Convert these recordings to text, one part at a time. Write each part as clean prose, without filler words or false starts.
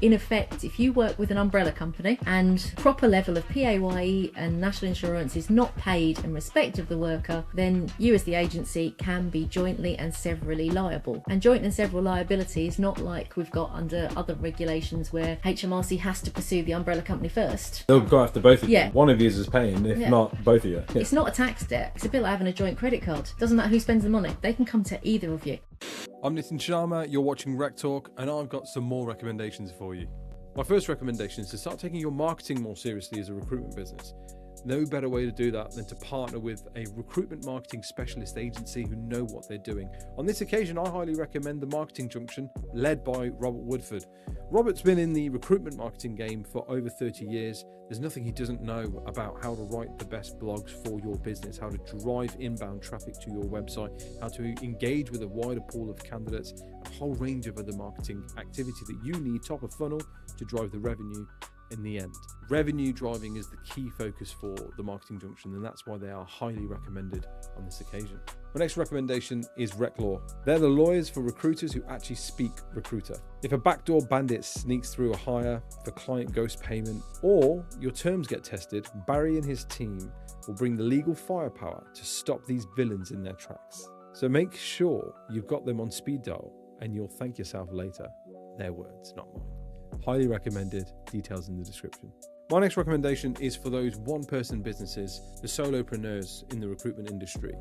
In effect, if you work with an umbrella company and proper level of PAYE and national insurance is not paid in respect of the worker, then you as the agency can be jointly and severally liable. And joint and several liability is not like we've got under other regulations where HMRC has to pursue the umbrella company first. They'll go after both of you. Yeah. One of you is paying, if not both of you. Yeah. It's not a tax debt. It's a bit like having a joint credit card. Doesn't matter who spends the money. They can come to either of you. I'm Nitin Sharma, you're watching RecTalk, and I've got some more recommendations for you. My first recommendation is to start taking your marketing more seriously as a recruitment business. No better way to do that than to partner with a recruitment marketing specialist agency who know what they're doing. On this occasion, I highly recommend the Marketing Junction, led by Robert Woodford. Robert's been in the recruitment marketing game for over 30 years. There's nothing he doesn't know about how to write the best blogs for your business, how to drive inbound traffic to your website, how to engage with a wider pool of candidates, a whole range of other marketing activity that you need top of funnel to drive the revenue in the end. Revenue driving is the key focus for the Marketing Junction, and that's why they are highly recommended on this occasion. My next recommendation is RecLaw. They're the lawyers for recruiters who actually speak recruiter. If a backdoor bandit sneaks through a hire for client ghost payment, or your terms get tested, Barry and his team will bring the legal firepower to stop these villains in their tracks. So make sure you've got them on speed dial, and you'll thank yourself later. Their words, not mine. Highly recommended, details in the description. My next recommendation is for those one-person businesses, the solopreneurs in the recruitment industry.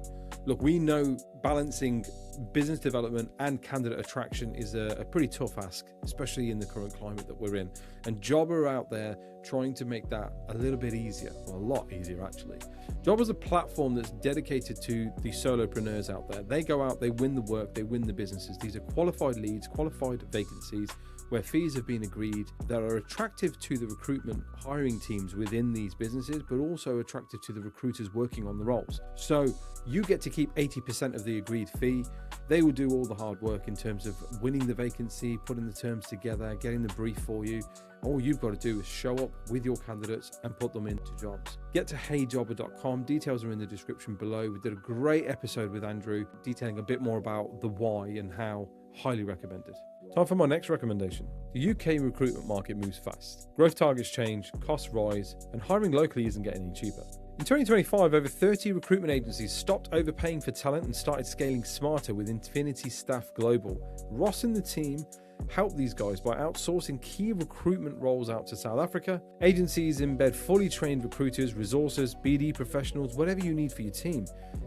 Look, we know balancing business development and candidate attraction is a pretty tough ask, especially in the current climate that we're in. And Job are out there trying to make that a little bit easier, or a lot easier actually. Job is a platform that's dedicated to the solopreneurs out there. They go out, they win the work, they win the businesses. These are qualified leads, qualified vacancies, where fees have been agreed that are attractive to the recruitment hiring teams within these businesses, but also attractive to the recruiters working on the roles. So you get to keep 80% of the agreed fee. They will do all the hard work in terms of winning the vacancy, putting the terms together, getting the brief for you. All you've got to do is show up with your candidates and put them into jobs. Get to heyjobber.com. Details are in the description below. We did a great episode with Andrew detailing a bit more about the why and how. Highly recommended. Time for my next recommendation. The UK recruitment market moves fast. Growth targets change, costs rise, and hiring locally isn't getting any cheaper. In 2025, over 30 recruitment agencies stopped overpaying for talent and started scaling smarter with Infinity Staff Global. Ross and the team help these guys by outsourcing key recruitment roles out to South Africa. Agencies embed fully trained recruiters, resources, BD professionals, whatever you need for your team,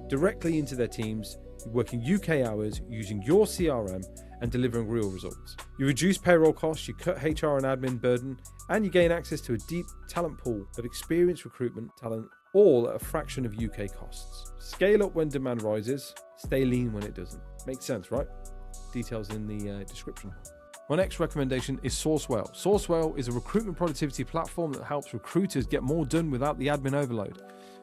directly into their teams, working UK hours, using your CRM and delivering real results. You reduce payroll costs, you cut HR and admin burden, and you gain access to a deep talent pool of experienced recruitment talent, all at a fraction of UK costs. Scale up when demand rises, stay lean when it doesn't. Makes sense, right? Details in the description. My next recommendation is Sourcewell. Sourcewell is a recruitment productivity platform that helps recruiters get more done without the admin overload.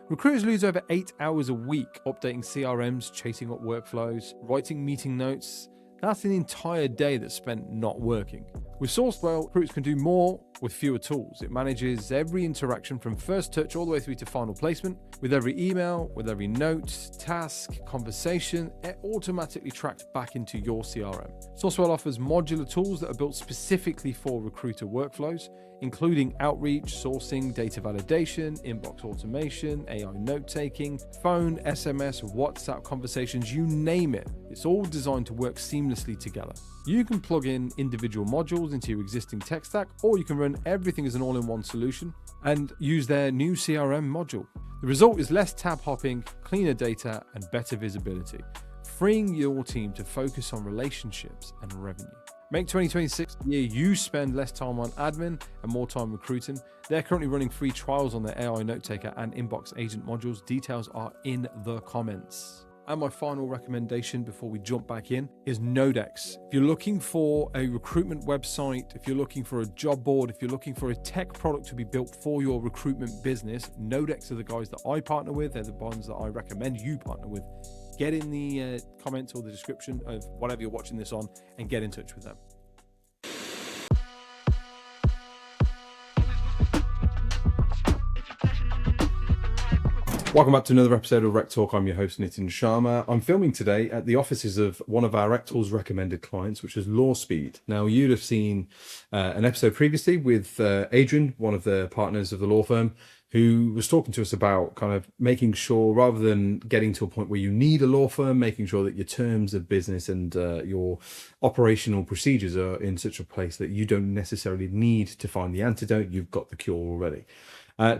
Recruiters lose over 8 hours a week updating CRMs, chasing up workflows, writing meeting notes. That's an entire day that's spent not working. With Sourcewell, recruiters can do more with fewer tools. It manages every interaction from first touch all the way through to final placement. With every email, with every note, task, conversation, it automatically tracked back into your CRM. Sourcewell offers modular tools that are built specifically for recruiter workflows, including outreach, sourcing, data validation, inbox automation, AI note-taking, phone, SMS, WhatsApp conversations, you name it. It's all designed to work seamlessly together. You can plug in individual modules into your existing tech stack, or you can run everything as an all-in-one solution and use their new CRM module. The result is less tab hopping, cleaner data, and better visibility, freeing your team to focus on relationships and revenue. Make 2026 the year you spend less time on admin and more time recruiting. They're currently running free trials on their AI note taker and inbox agent modules. Details are in the comments. And my final recommendation before we jump back in is Nodex. If you're looking for a recruitment website, if you're looking for a job board, if you're looking for a tech product to be built for your recruitment business, Nodex are the guys that I partner with. They're the ones that I recommend you partner with. Get in the comments or the description of whatever you're watching this on and get in touch with them. Welcome back to another episode of RecTalk. I'm your host, Nitin Sharma. I'm filming today at the offices of one of our RecTalk's recommended clients, which is Lawspeed. Now, you'd have seen an episode previously with Adrian, one of the partners of the law firm, who was talking to us about kind of making sure, rather than getting to a point where you need a law firm, making sure that your terms of business and your operational procedures are in such a place that you don't necessarily need to find the antidote. You've got the cure already.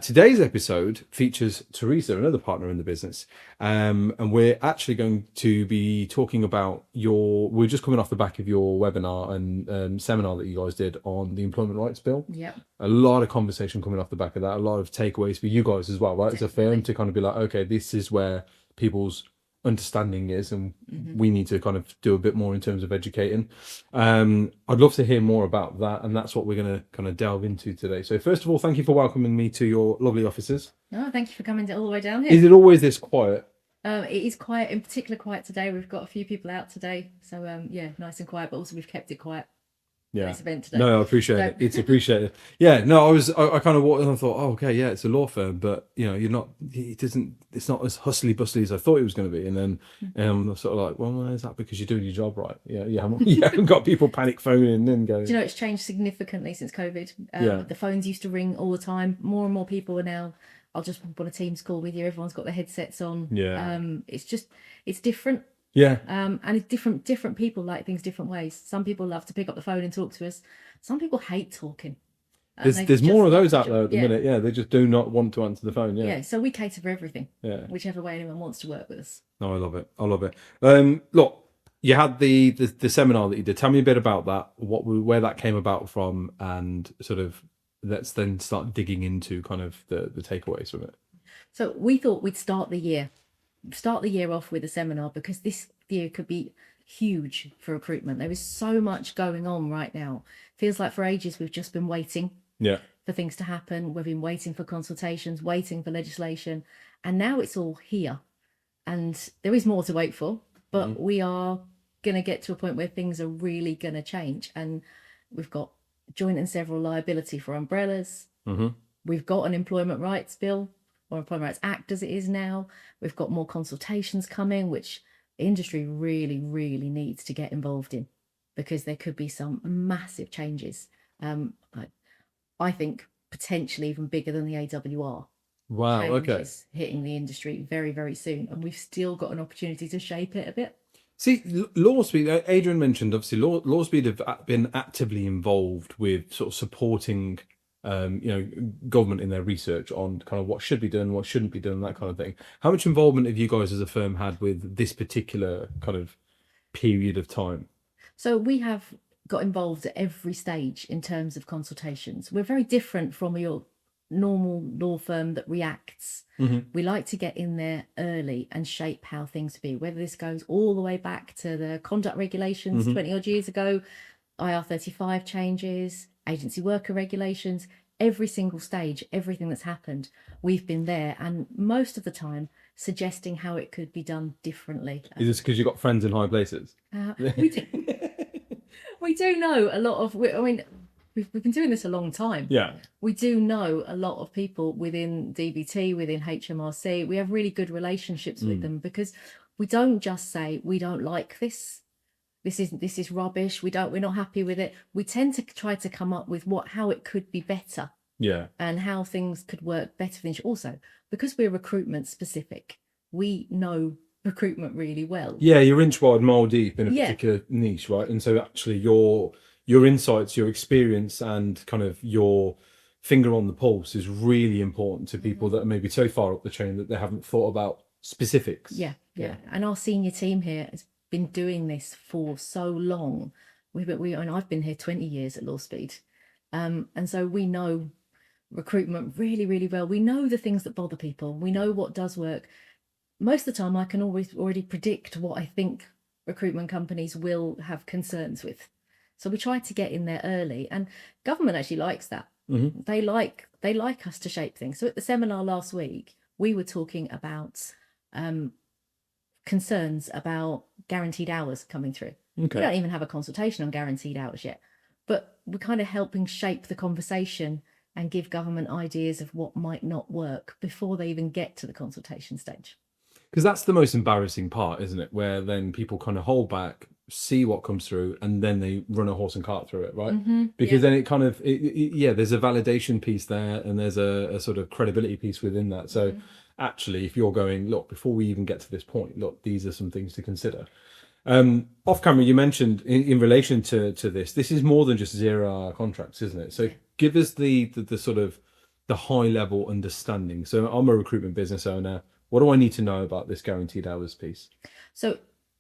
Today's episode features Theresa, another partner in the business, and we're actually going to be talking about we're just coming off the back of your webinar and seminar that you guys did on the Employment Rights Bill. Yeah. A lot of conversation coming off the back of that, a lot of takeaways for you guys as well, right? Definitely. As a firm, to kind of be like, okay, this is where people's understanding is, and we need to kind of do a bit more in terms of educating. I'd love to hear more about that, and that's what we're going to kind of delve into today. So first of all, thank you for welcoming me to your lovely offices. Oh, thank you for coming all the way down here. Is it always this quiet? It is quiet, in particular quiet today. We've got a few people out today, so yeah, nice and quiet, but also we've kept it quiet. Yeah. This event today. No, I appreciate it. It's appreciated. Yeah. No, I kind of walked and I thought, oh, okay, yeah, it's a law firm, but it's not as hustly bustly as I thought it was going to be. And then I'm sort of like, well, is that because you're doing your job right? Yeah. You haven't got people panic phoning and going. Do you know, it's changed significantly since COVID. The phones used to ring all the time. More and more people are now, I'll just pop on a Teams call with you. Everyone's got their headsets on. Yeah. It's different. Yeah. And it's different people like things different ways. Some people love to pick up the phone and talk to us. Some people hate talking. There's more of those out there at the minute. Yeah, they just do not want to answer the phone. Yeah. So we cater for everything. Yeah. Whichever way anyone wants to work with us. No, I love it. Look, you had the seminar that you did. Tell me a bit about that. Where that came about from, and sort of let's then start digging into kind of the takeaways from it. So we thought we'd start the year off with a seminar, because this year could be huge for recruitment. There is so much going on right now. Feels like for ages we've just been waiting for things to happen. We've been waiting for consultations, waiting for legislation, and now it's all here. And there is more to wait for, but we are going to get to a point where things are really going to change. And we've got joint and several liability for umbrellas. We've got an employment rights bill, or Employment Rights Act as it is now. We've got more consultations coming, which the industry really, really needs to get involved in, because there could be some massive changes. I think potentially even bigger than the AWR. Wow, okay. Hitting the industry very, very soon. And we've still got an opportunity to shape it a bit. See, Lawspeed, Adrian mentioned, obviously, Lawspeed have been actively involved with sort of supporting government in their research on kind of what should be done, what shouldn't be done, that kind of thing. How much involvement have you guys as a firm had with this particular kind of period of time? So we have got involved at every stage in terms of consultations. We're very different from your normal law firm that reacts. We like to get in there early and shape how things be, whether this goes all the way back to the conduct regulations 20 odd years ago, IR35 changes, agency worker regulations, every single stage, everything that's happened, we've been there, and most of the time suggesting how it could be done differently. Is this because you've got friends in high places? We do know a lot of, we've been doing this a long time. Yeah. We do know a lot of people within DBT, within HMRC. We have really good relationships with them, because we don't just say, we don't like this. This is rubbish. We're not happy with it. We tend to try to come up with how it could be better. Yeah. And how things could work better. Also, because we're recruitment specific, we know recruitment really well. Yeah, you're inch wide, mile deep in a particular niche, right? And so actually your insights, your experience, and kind of your finger on the pulse is really important to people that are maybe so far up the chain that they haven't thought about specifics. Yeah. And our senior team here has been doing this for so long. And I've been here 20 years at Lawspeed, and so we know recruitment really, really well. We know the things that bother people. We know what does work. Most of the time, I can always already predict what I think recruitment companies will have concerns with. So we try to get in there early, and government actually likes that. They like us to shape things. So at the seminar last week, we were talking about concerns about guaranteed hours coming through. Okay. We don't even have a consultation on guaranteed hours yet, but we're kind of helping shape the conversation and give government ideas of what might not work before they even get to the consultation stage. Because that's the most embarrassing part, isn't it? Where then people kind of hold back, see what comes through, and then they run a horse and cart through it, right? Because then it kind of, there's a validation piece there, and there's a sort of credibility piece within that. So actually, if you're going, look, before we even get to this point, look, these are some things to consider. Off camera, you mentioned in relation to this is more than just 0-hour contracts, isn't it? So give us the sort of the high level understanding. So I'm a recruitment business owner. What do I need to know about this guaranteed hours piece? So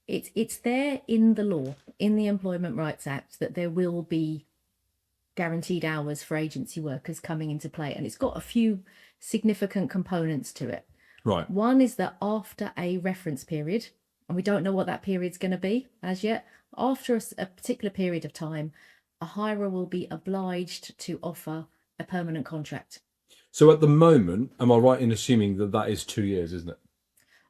it's there in the law, in the Employment Rights Act, that there will be guaranteed hours for agency workers coming into play. And it's got a few significant components to it. Right. One is that after a reference period, and we don't know what that period's going to be as yet, after a particular period of time, a hirer will be obliged to offer a permanent contract. So at the moment, am I right in assuming that that is 2 years, isn't it?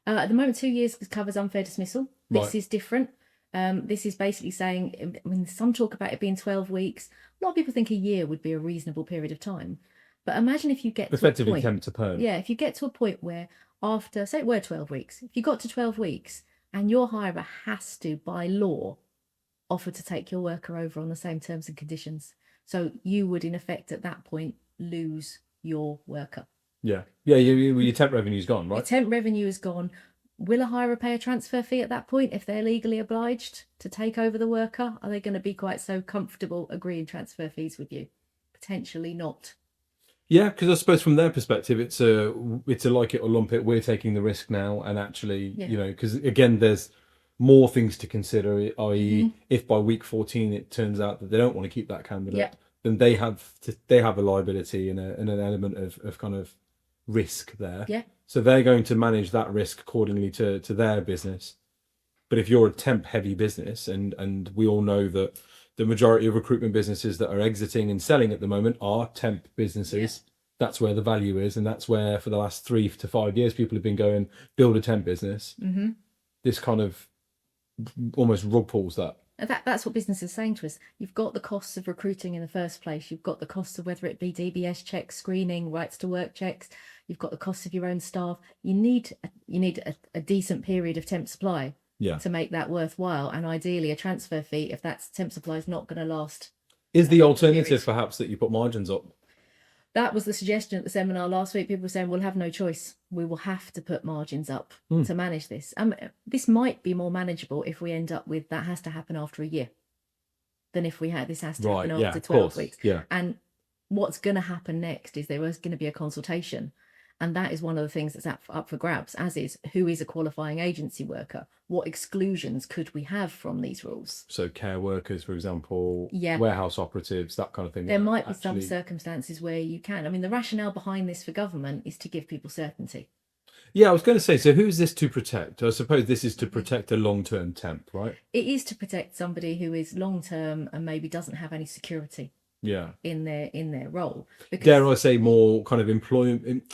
At the moment, 2 years covers unfair dismissal. This Right. is different. This is basically saying, I mean, some talk about it being 12 weeks. A lot of people think a year would be a reasonable period of time. But imagine if you get Effectively to a point, temp to perm. yeah, if you get to a point where after, say it were 12 weeks, if you got to 12 weeks and your hirer has to, by law, offer to take your worker over on the same terms and conditions. So you would, in effect, at that point, lose your worker. Yeah. Your temp revenue's gone, Your right? temp revenue is gone. Will a hirer pay a transfer fee at that point if they're legally obliged to take over the worker? Are they going to be quite so comfortable agreeing transfer fees with you? Potentially not. Yeah, because I suppose from their perspective, it's a like it or lump it. We're taking the risk now, and actually, because again, there's more things to consider. I.e., if by week 14 it turns out that they don't want to keep that candidate, then they have a liability and an element of kind of risk there. Yeah. So they're going to manage that risk accordingly to their business. But if you're a temp-heavy business, and we all know that the majority of recruitment businesses that are exiting and selling at the moment are temp businesses. Yeah. That's where the value is, and that's where for the last 3 to 5 years people have been going, build a temp business. This kind of almost rug pulls that. That's what business is saying to us. You've got the costs of recruiting in the first place. You've got the costs of whether it be DBS checks, screening, rights to work checks. You've got the costs of your own staff. You need a decent period of temp supply to make that worthwhile, and ideally a transfer fee if that temp supply is not going to last. Is the alternative perhaps that you put margins up? That was the suggestion at the seminar last week. People were saying we'll have no choice. We will have to put margins up to manage this. This might be more manageable if we end up with that has to happen after a year than if we had this has to happen after 12 weeks. Yeah. And what's going to happen next is there was going to be a consultation. And that is one of the things that's up for grabs, as is who is a qualifying agency worker? What exclusions could we have from these rules? So care workers, for example, warehouse operatives, that kind of thing. There might be some circumstances where you can. I mean, the rationale behind this for government is to give people certainty. Yeah, I was going to say, so who is this to protect? I suppose this is to protect a long-term temp, right? It is to protect somebody who is long-term and maybe doesn't have any security in their role. Because, dare I say, more kind of employment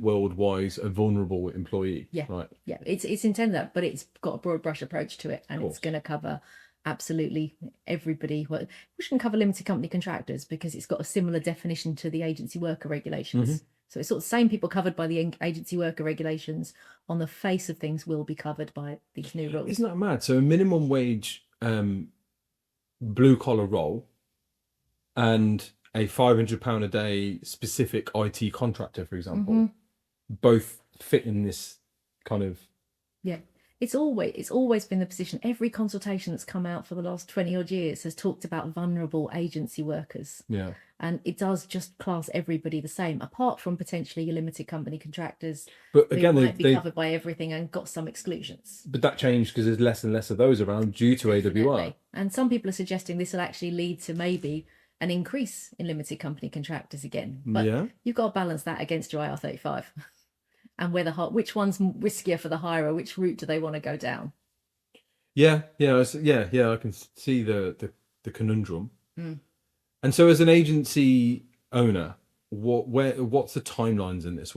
world-wise, a vulnerable employee. Right. Yeah, it's intended that, but it's got a broad brush approach to it, and it's going to cover absolutely everybody. Well, we shouldn't cover limited company contractors because it's got a similar definition to the agency worker regulations. So it's sort of the same people covered by the agency worker regulations on the face of things will be covered by these new rules. Isn't that mad? So a minimum wage blue-collar role and a £500 a day specific IT contractor, for example, both fit in this kind of... Yeah. It's always been the position. Every consultation that's come out for the last 20 odd years has talked about vulnerable agency workers. Yeah. And it does just class everybody the same, apart from potentially your limited company contractors. But again, who might be covered by everything and got some exclusions. But that changed because there's less and less of those around due to AWR. And some people are suggesting this will actually lead to maybe an increase in limited company contractors again. But you've got to balance that against your IR35 and which one's riskier for the hirer, which route do they want to go down? Yeah, I can see the conundrum. And so as an agency owner, what's the timelines in this?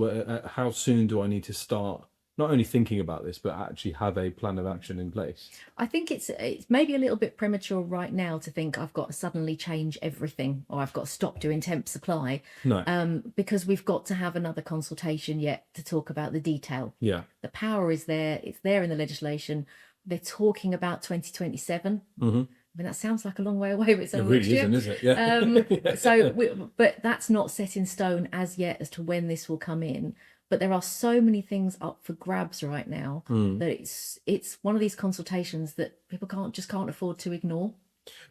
How soon do I need to start not only thinking about this, but actually have a plan of action in place? I think it's maybe a little bit premature right now to think I've got to suddenly change everything or I've got to stop doing temp supply. No. Because we've got to have another consultation yet to talk about the detail. Yeah. The power is there. It's there in the legislation. They're talking about 2027. Mm-hmm. I mean, that sounds like a long way away, but it's It only really next year. isn't, is it? Yeah. But that's not set in stone as yet as to when this will come in. But there are so many things up for grabs right now that it's one of these consultations that people can't afford to ignore.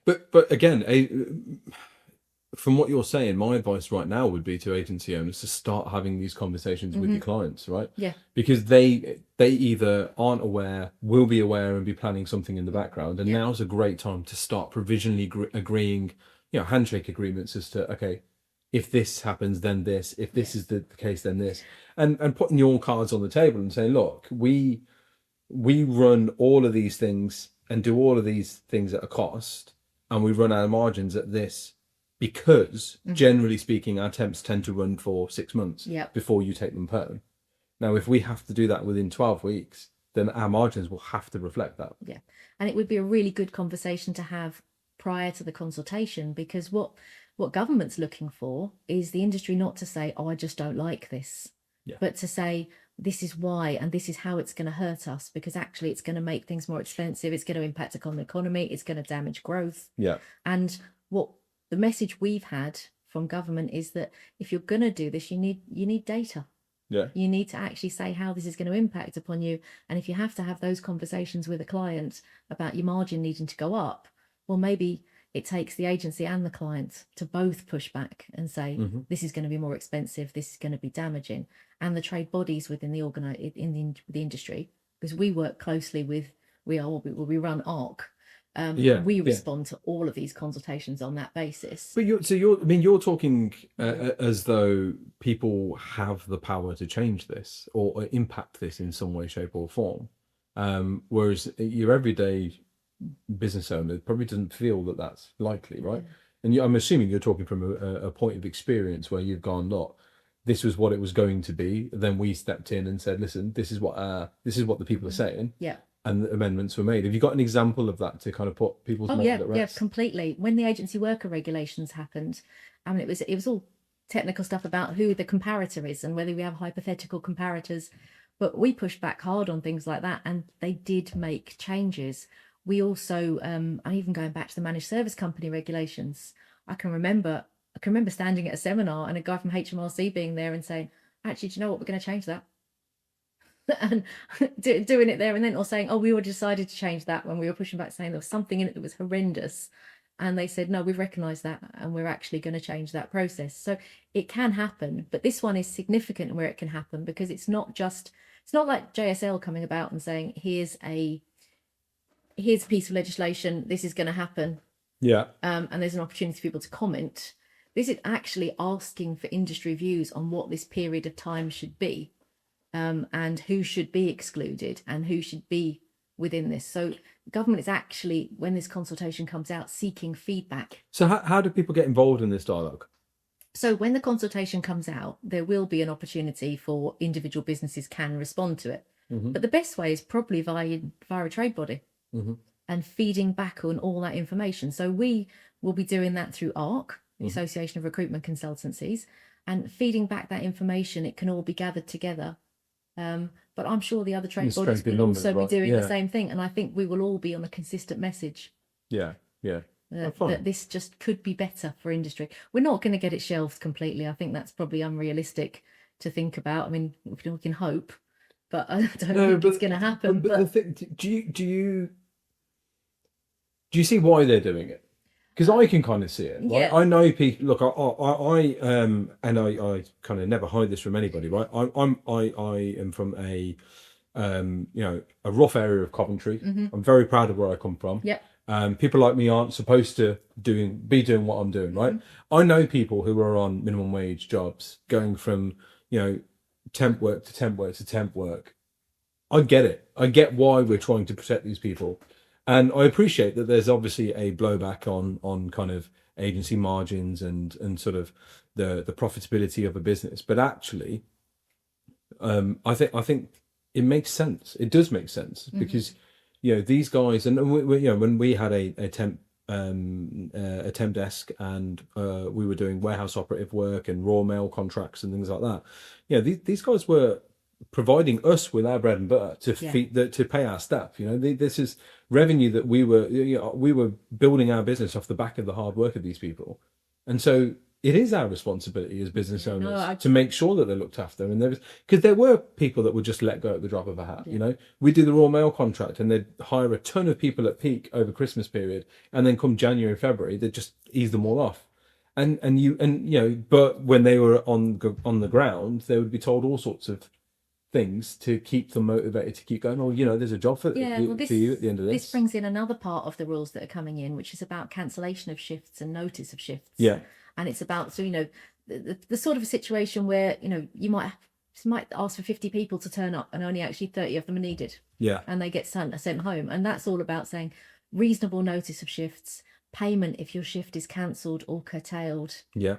But again, from what you're saying, my advice right now would be to agency owners to start having these conversations with your clients, right? Yeah. Because they either aren't aware, will be aware, and be planning something in the background, and now's a great time to start provisionally agreeing, handshake agreements as to, okay, if this happens, then this. If this is the case, then this. And putting your cards on the table and saying, look, we run all of these things and do all of these things at a cost, and we run our margins at this because, generally speaking, our temps tend to run for 6 months before you take them perm. Now, if we have to do that within 12 weeks, then our margins will have to reflect that. Yeah. And it would be a really good conversation to have prior to the consultation, because what government's looking for is the industry not to say, oh, I just don't like this, but to say, this is why, and this is how it's going to hurt us, because actually it's going to make things more expensive. It's going to impact upon the economy. It's going to damage growth. Yeah. And what the message we've had from government is that if you're going to do this, you need data. Yeah. You need to actually say how this is going to impact upon you. And if you have to have those conversations with a client about your margin needing to go up, well, maybe it takes the agency and the client to both push back and say, this is going to be more expensive, this is going to be damaging. And the trade bodies within the industry, because we work closely with, we run ARC. We respond to all of these consultations on that basis. But you're talking as though people have the power to change this or impact this in some way, shape, or form. Whereas your everyday business owner probably doesn't feel that that's likely, right? And I'm assuming you're talking from a point of experience where you've gone, look, this was what it was going to be. Then we stepped in and said, listen, this is what the people are saying. Yeah. And the amendments were made. Have you got an example of that to kind of put people's mind at rest? Yeah, completely. When the agency worker regulations happened, I mean, it was all technical stuff about who the comparator is and whether we have hypothetical comparators. But we pushed back hard on things like that, and they did make changes. We also, and even going back to the managed service company regulations, I can remember standing at a seminar and a guy from HMRC being there and saying, actually, do you know what, we're going to change that. And doing it there and then, or saying, oh, we already decided to change that, when we were pushing back saying there was something in it that was horrendous. And they said, no, we've recognised that and we're actually going to change that process. So it can happen, but this one is significant where it can happen, because it's not like JSL coming about and saying, here's a piece of legislation, this is going to happen. Yeah. And there's an opportunity for people to comment. This is actually asking for industry views on what this period of time should be, and who should be excluded and who should be within this. So government is actually, when this consultation comes out, seeking feedback. So how do people get involved in this dialogue? So when the consultation comes out, there will be an opportunity for individual businesses can respond to it. But the best way is probably via a trade body. And feeding back on all that information. So we will be doing that through ARC, the Association of Recruitment Consultancies, and feeding back that information. It can all be gathered together. But I'm sure the other trade bodies will also be doing the same thing. And I think we will all be on a consistent message. Yeah. That this just could be better for industry. We're not going to get it shelved completely. I think that's probably unrealistic to think about. I mean, we can hope, but I don't think it's going to happen. But the thing, do you see why they're doing it? Because I can kind of see it. Right? Yeah. I know people. Look, I kind of never hide this from anybody. Right? I am from a rough area of Coventry. I'm very proud of where I come from. Yeah. People like me aren't supposed to be doing what I'm doing. Right? I know people who are on minimum wage jobs, going from temp work to temp work to temp work. I get it. I get why we're trying to protect these people. And I appreciate that there's obviously a blowback on kind of agency margins and sort of the profitability of a business. But actually, I think it makes sense. It does make sense because, these guys, and when we had a temp desk and we were doing warehouse operative work and raw mail contracts and things like that. These guys were providing us with our bread and butter to feed to pay our staff. This is revenue that we were building our business off the back of the hard work of these people, and so it is our responsibility as business owners to make sure that they're looked after. And because there were people that would just let go at the drop of a hat. We do the raw mail contract and they'd hire a ton of people at peak over Christmas period, and then come January, February, they'd just ease them all off. But when they were on the ground, they would be told all sorts of things to keep them motivated to keep going. There's a job for you at the end of this. This brings in another part of the rules that are coming in, which is about cancellation of shifts and notice of shifts. Yeah. And it's about, the sort of a situation where, you might ask for 50 people to turn up and only actually 30 of them are needed. Yeah. And they get sent home. And that's all about saying reasonable notice of shifts, payment if your shift is cancelled or curtailed. Yeah.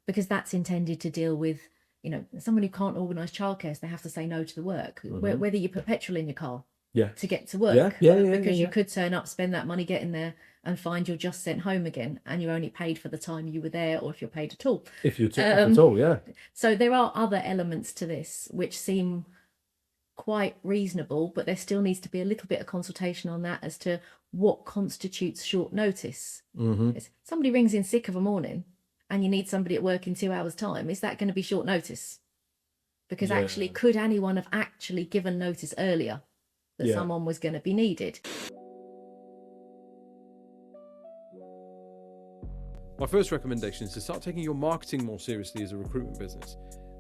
Because that's intended to deal with, someone who can't organise childcare, so they have to say no to the work, whether you put petrol in your car to get to work. Because you could turn up, spend that money getting there, and find you're just sent home again, and you're only paid for the time you were there, or if you're paid at all. If you're at all, yeah. So there are other elements to this which seem quite reasonable, but there still needs to be a little bit of consultation on that as to what constitutes short notice. If somebody rings in sick of a morning and you need somebody at work in 2 hours' time, is that going to be short notice? Because actually, could anyone have actually given notice earlier that someone was going to be needed? My first recommendation is to start taking your marketing more seriously as a recruitment business.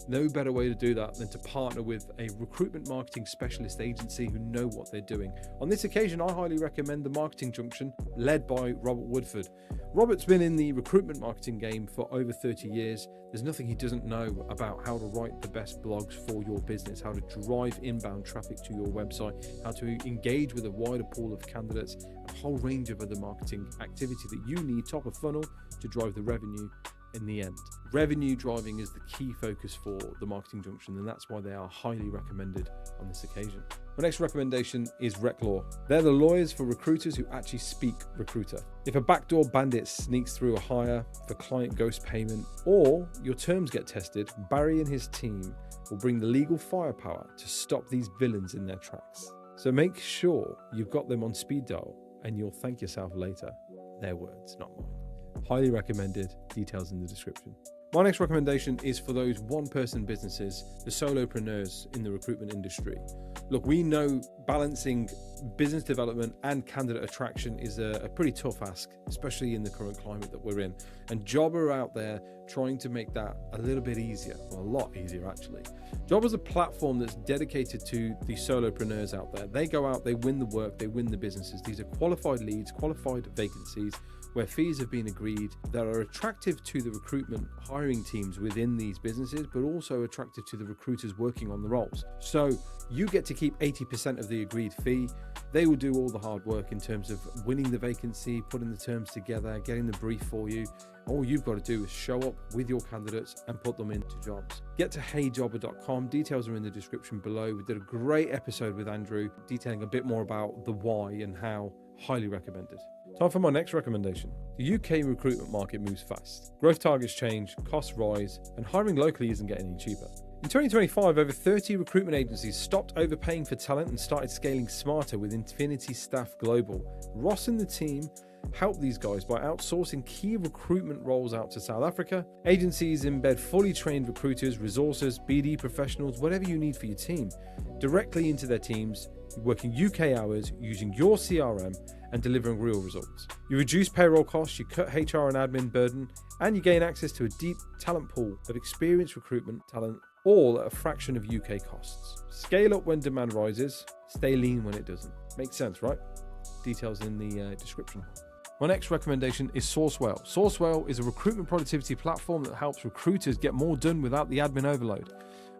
No better way to do that than to partner with a recruitment marketing specialist agency who know what they're doing. On this occasion, I highly recommend the Marketing Junction, led by Robert Woodford. Robert's been in the recruitment marketing game for over 30 years. There's nothing he doesn't know about how to write the best blogs for your business, how to drive inbound traffic to your website, how to engage with a wider pool of candidates, a whole range of other marketing activity that you need top of funnel to drive the revenue in the end. Revenue driving is the key focus for the Marketing Junction, and that's why they are highly recommended on this occasion. My next recommendation is RecLaw. They're the lawyers for recruiters who actually speak recruiter. If a backdoor bandit sneaks through a hire, if a client ghost payment, or your terms get tested, Barry and his team will bring the legal firepower to stop these villains in their tracks. So make sure you've got them on speed dial, and you'll thank yourself later. Their words, not mine. Highly recommended, details in the description. My next recommendation is for those one-person businesses, the solopreneurs in the recruitment industry. Look, we know balancing business development and candidate attraction is a pretty tough ask, especially in the current climate that we're in. And Job are out there trying to make that a little bit easier, well, a lot easier actually. Job is a platform that's dedicated to the solopreneurs out there. They go out, they win the work, they win the businesses. These are qualified leads, qualified vacancies, where fees have been agreed that are attractive to the recruitment hiring teams within these businesses, but also attractive to the recruiters working on the roles. So you get to keep 80% of the agreed fee. They will do all the hard work in terms of winning the vacancy, putting the terms together, getting the brief for you. All you've got to do is show up with your candidates and put them into jobs. Get to heyjobber.com. Details are in the description below. We did a great episode with Andrew detailing a bit more about the why and how. Highly recommended. Time for my next recommendation. The UK recruitment market moves fast. Growth targets change, costs rise, and hiring locally isn't getting any cheaper. In 2025, over 30 recruitment agencies stopped overpaying for talent and started scaling smarter with Infinity Staff Global. Ross and the team help these guys by outsourcing key recruitment roles out to South Africa. Agencies embed fully trained recruiters, resources, BD professionals, whatever you need for your team, directly into their teams, working UK hours, using your CRM, and delivering real results. You reduce payroll costs, you cut HR and admin burden, and you gain access to a deep talent pool of experienced recruitment talent, all at a fraction of UK costs. Scale up when demand rises, stay lean when it doesn't. Makes sense, right? Details in the description. My next recommendation is Sourcewell. Sourcewell is a recruitment productivity platform that helps recruiters get more done without the admin overload.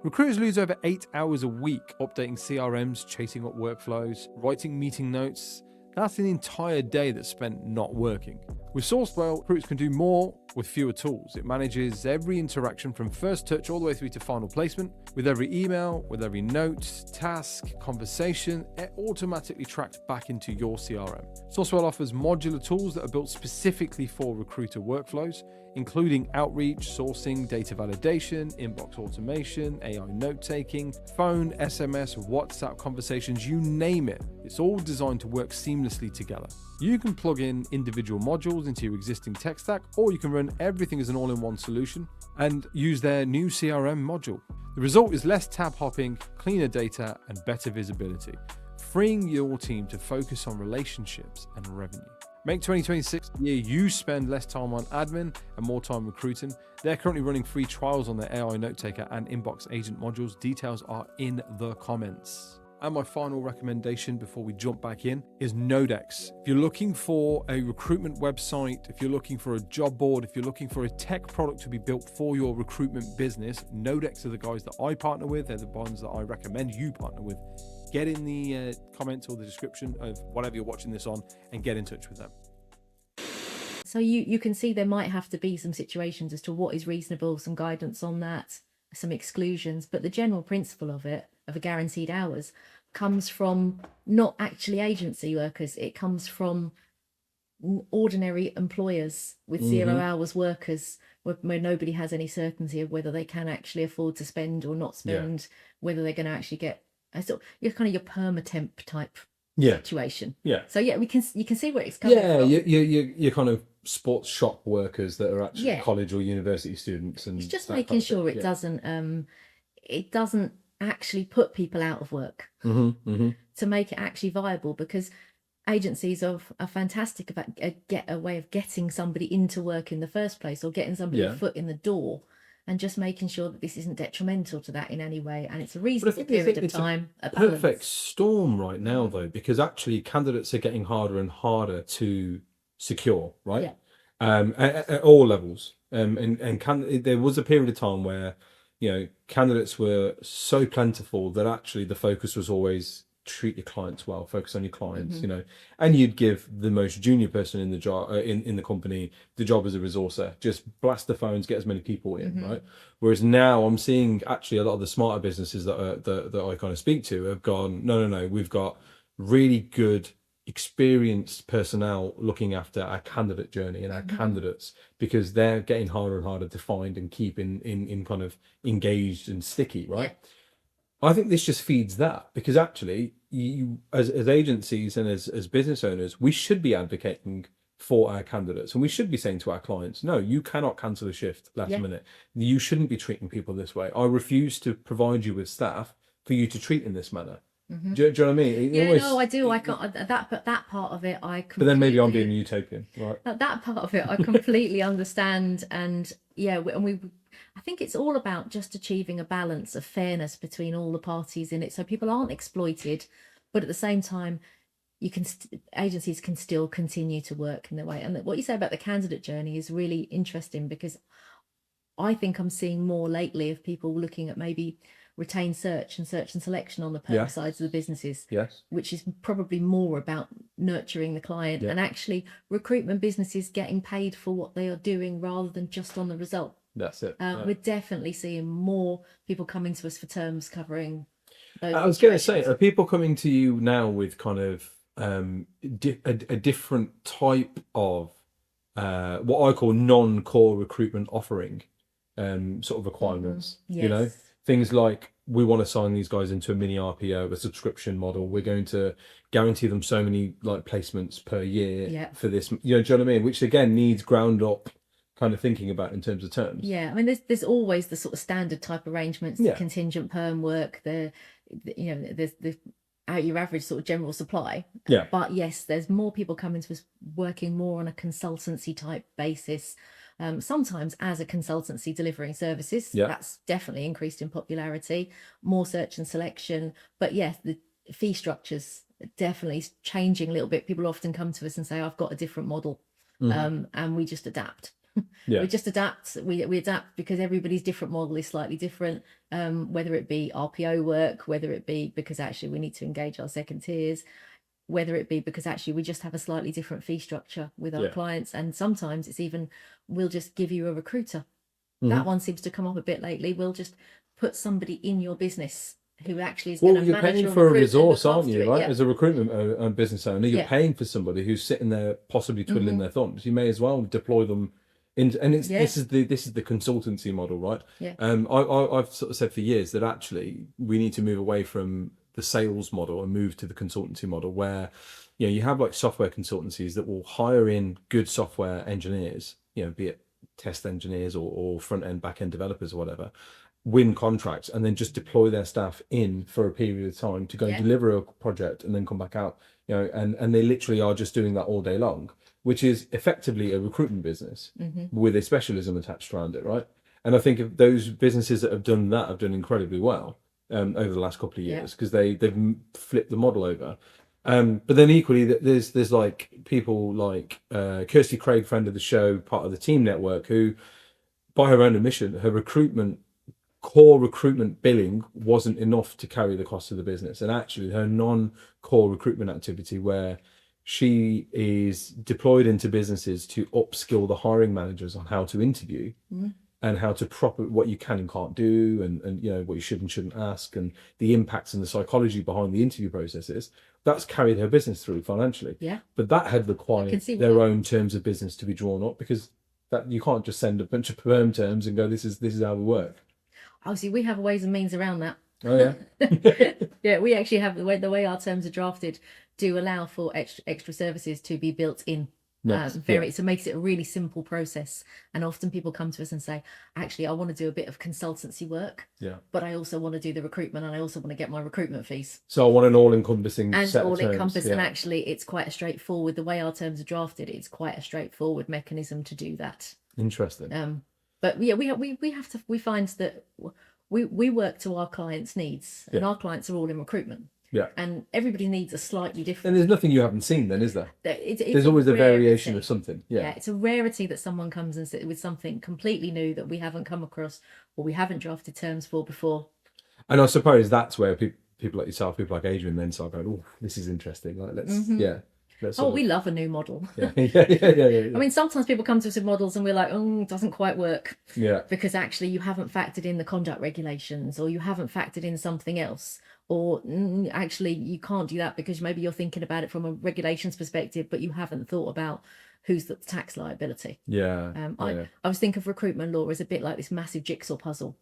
Recruiters lose over 8 hours a week updating CRMs, chasing up workflows, writing meeting notes. That's an entire day that's spent not working. With Sourcewell, recruiters can do more with fewer tools. It manages every interaction from first touch all the way through to final placement. With every email, with every note, task, conversation, it automatically tracks back into your CRM. Sourcewell offers modular tools that are built specifically for recruiter workflows, including outreach, sourcing, data validation, inbox automation, AI note-taking, phone, SMS, WhatsApp conversations, you name it. It's all designed to work seamlessly together. You can plug in individual modules into your existing tech stack, or you can run everything as an all-in-one solution and use their new CRM module. The result is less tab hopping, cleaner data, and better visibility, freeing your team to focus on relationships and revenue. Make 2026 the year you spend less time on admin and more time recruiting. They're currently running free trials on their AI note taker and inbox agent modules. Details are in the comments. And my final recommendation before we jump back in is Nodex. If you're looking for a recruitment website, if you're looking for a job board, if you're looking for a tech product to be built for your recruitment business, Nodex are the guys that I partner with. They're the ones that I recommend you partner with. Get in the comments or the description of whatever you're watching this on and get in touch with them. So you can see there might have to be some situations as to what is reasonable, some guidance on that, some exclusions, but the general principle of it, of a guaranteed hours, comes from not actually agency workers. It comes from ordinary employers with 0 hours workers where nobody has any certainty of whether they can actually afford to spend or not spend, whether they're going to actually get you're kind of your perma-temp type situation. So you can see where it's coming from. You're kind of sports shop workers that are actually college or university students, and it's just making sure it doesn't actually put people out of work to make it actually viable, because agencies are fantastic about a way of getting somebody into work in the first place, or getting somebody a foot in the door, and just making sure that this isn't detrimental to that in any way, and it's a reasonable period of time. A perfect storm right now, though, because actually candidates are getting harder and harder to secure, right? At all levels. There was a period of time where, candidates were so plentiful that actually the focus was always treat your clients well, focus on your clients, and you'd give the most junior person in the job in the company the job as a resourcer, just blast the phones, get as many people in, right? Whereas now I'm seeing actually a lot of the smarter businesses that I kind of speak to have gone, no, we've got really good experienced personnel looking after our candidate journey and our candidates, because they're getting harder and harder to find and keep in kind of engaged and sticky, right? I think this just feeds that, because actually you as agencies and as business owners, we should be advocating for our candidates, and we should be saying to our clients, no, you cannot cancel a shift last minute. You shouldn't be treating people this way. I refuse to provide you with staff for you to treat in this manner. Do you know what I mean? I do. I can't that part of it. But then maybe I'm being a utopian, right? That part of it, I completely understand, and I think it's all about just achieving a balance of fairness between all the parties in it, so people aren't exploited, but at the same time, agencies can still continue to work in their way. And what you say about the candidate journey is really interesting, because I think I'm seeing more lately of people looking at maybe retained search and selection on the perm sides of the businesses, which is probably more about nurturing the client and actually recruitment businesses getting paid for what they are doing rather than just on the result. That's it. We're definitely seeing more people coming to us for terms covering those. I was going to say, are people coming to you now with kind of a different type of what I call non-core recruitment offering sort of requirements? Things like, we want to sign these guys into a mini RPO, a subscription model. We're going to guarantee them so many placements per year for this. Do you know what I mean? Which again needs ground up kind of thinking about in terms of terms. I mean, there's always the sort of standard type arrangements, the contingent perm work, there's the out your average sort of general supply. But yes, there's more people coming to us working more on a consultancy type basis. Sometimes as a consultancy delivering services, that's definitely increased in popularity, more search and selection. But yes, the fee structures definitely changing a little bit. People often come to us and say, I've got a different model, and we just adapt. We just adapt. We adapt because everybody's different model is slightly different, whether it be RPO work, whether it be because actually we need to engage our second tiers. whether it be because actually we just have a slightly different fee structure with our clients, and sometimes it's even we'll just give you a recruiter. That one seems to come up a bit lately. We'll just put somebody in your business who actually is going to manage your you're paying for a resource, aren't you, right? Yeah. As a recruitment business owner, you're paying for somebody who's sitting there possibly twiddling their thumbs. You may as well deploy them in, and this is the consultancy model, right? Yeah. I've sort of said for years that actually we need to move away from the sales model and move to the consultancy model, where you have like software consultancies that will hire in good software engineers, be it test engineers or front end, back end developers or whatever, win contracts and then just deploy their staff in for a period of time to go and deliver a project and then come back out, and they literally are just doing that all day long, which is effectively a recruitment business with a specialism attached around it, right? And I think if those businesses that have done that have done incredibly well over the last couple of years, because they've flipped the model over. But then equally, there's like people like Kirsty Craig, friend of the show, part of the Team Network, who, by her own admission, her core recruitment billing wasn't enough to carry the cost of the business, and actually her non-core recruitment activity, where she is deployed into businesses to upskill the hiring managers on how to interview and how to what you can and can't do, and what you should and shouldn't ask, and the impacts and the psychology behind the interview processes. That's carried her business through financially. Yeah. But that had required their own terms of business to be drawn up, because that you can't just send a bunch of perm terms and go, this is how we work. Obviously, we have ways and means around that. Oh yeah. Yeah, we actually have the way our terms are drafted do allow for extra services to be built in. So it makes it a really simple process. And often people come to us and say, actually, I want to do a bit of consultancy work, but I also want to do the recruitment, and I also want to get my recruitment fees. So I want an all-encompassing and set of terms. all-encompassing. And actually, it's quite a straightforward. The way our terms are drafted, it's quite a straightforward mechanism to do that. Interesting. But yeah, we find that we work to our clients' needs, and our clients are all in recruitment. Yeah. And everybody needs a slightly different. And there's nothing you haven't seen then, is there? There's always a variation of something. Yeah. It's a rarity that someone comes and sits with something completely new that we haven't come across or we haven't drafted terms for before. And I suppose that's where people like yourself, people like Adrian, then start going, oh, this is interesting. Like, let's, we love a new model. Yeah. I mean, sometimes people come to us with models and we're like, it doesn't quite work. Yeah. Because actually you haven't factored in the conduct regulations, or you haven't factored in something else. Or actually you can't do that because maybe you're thinking about it from a regulations perspective, but you haven't thought about who's the tax liability. I always think of recruitment law as a bit like this massive jigsaw puzzle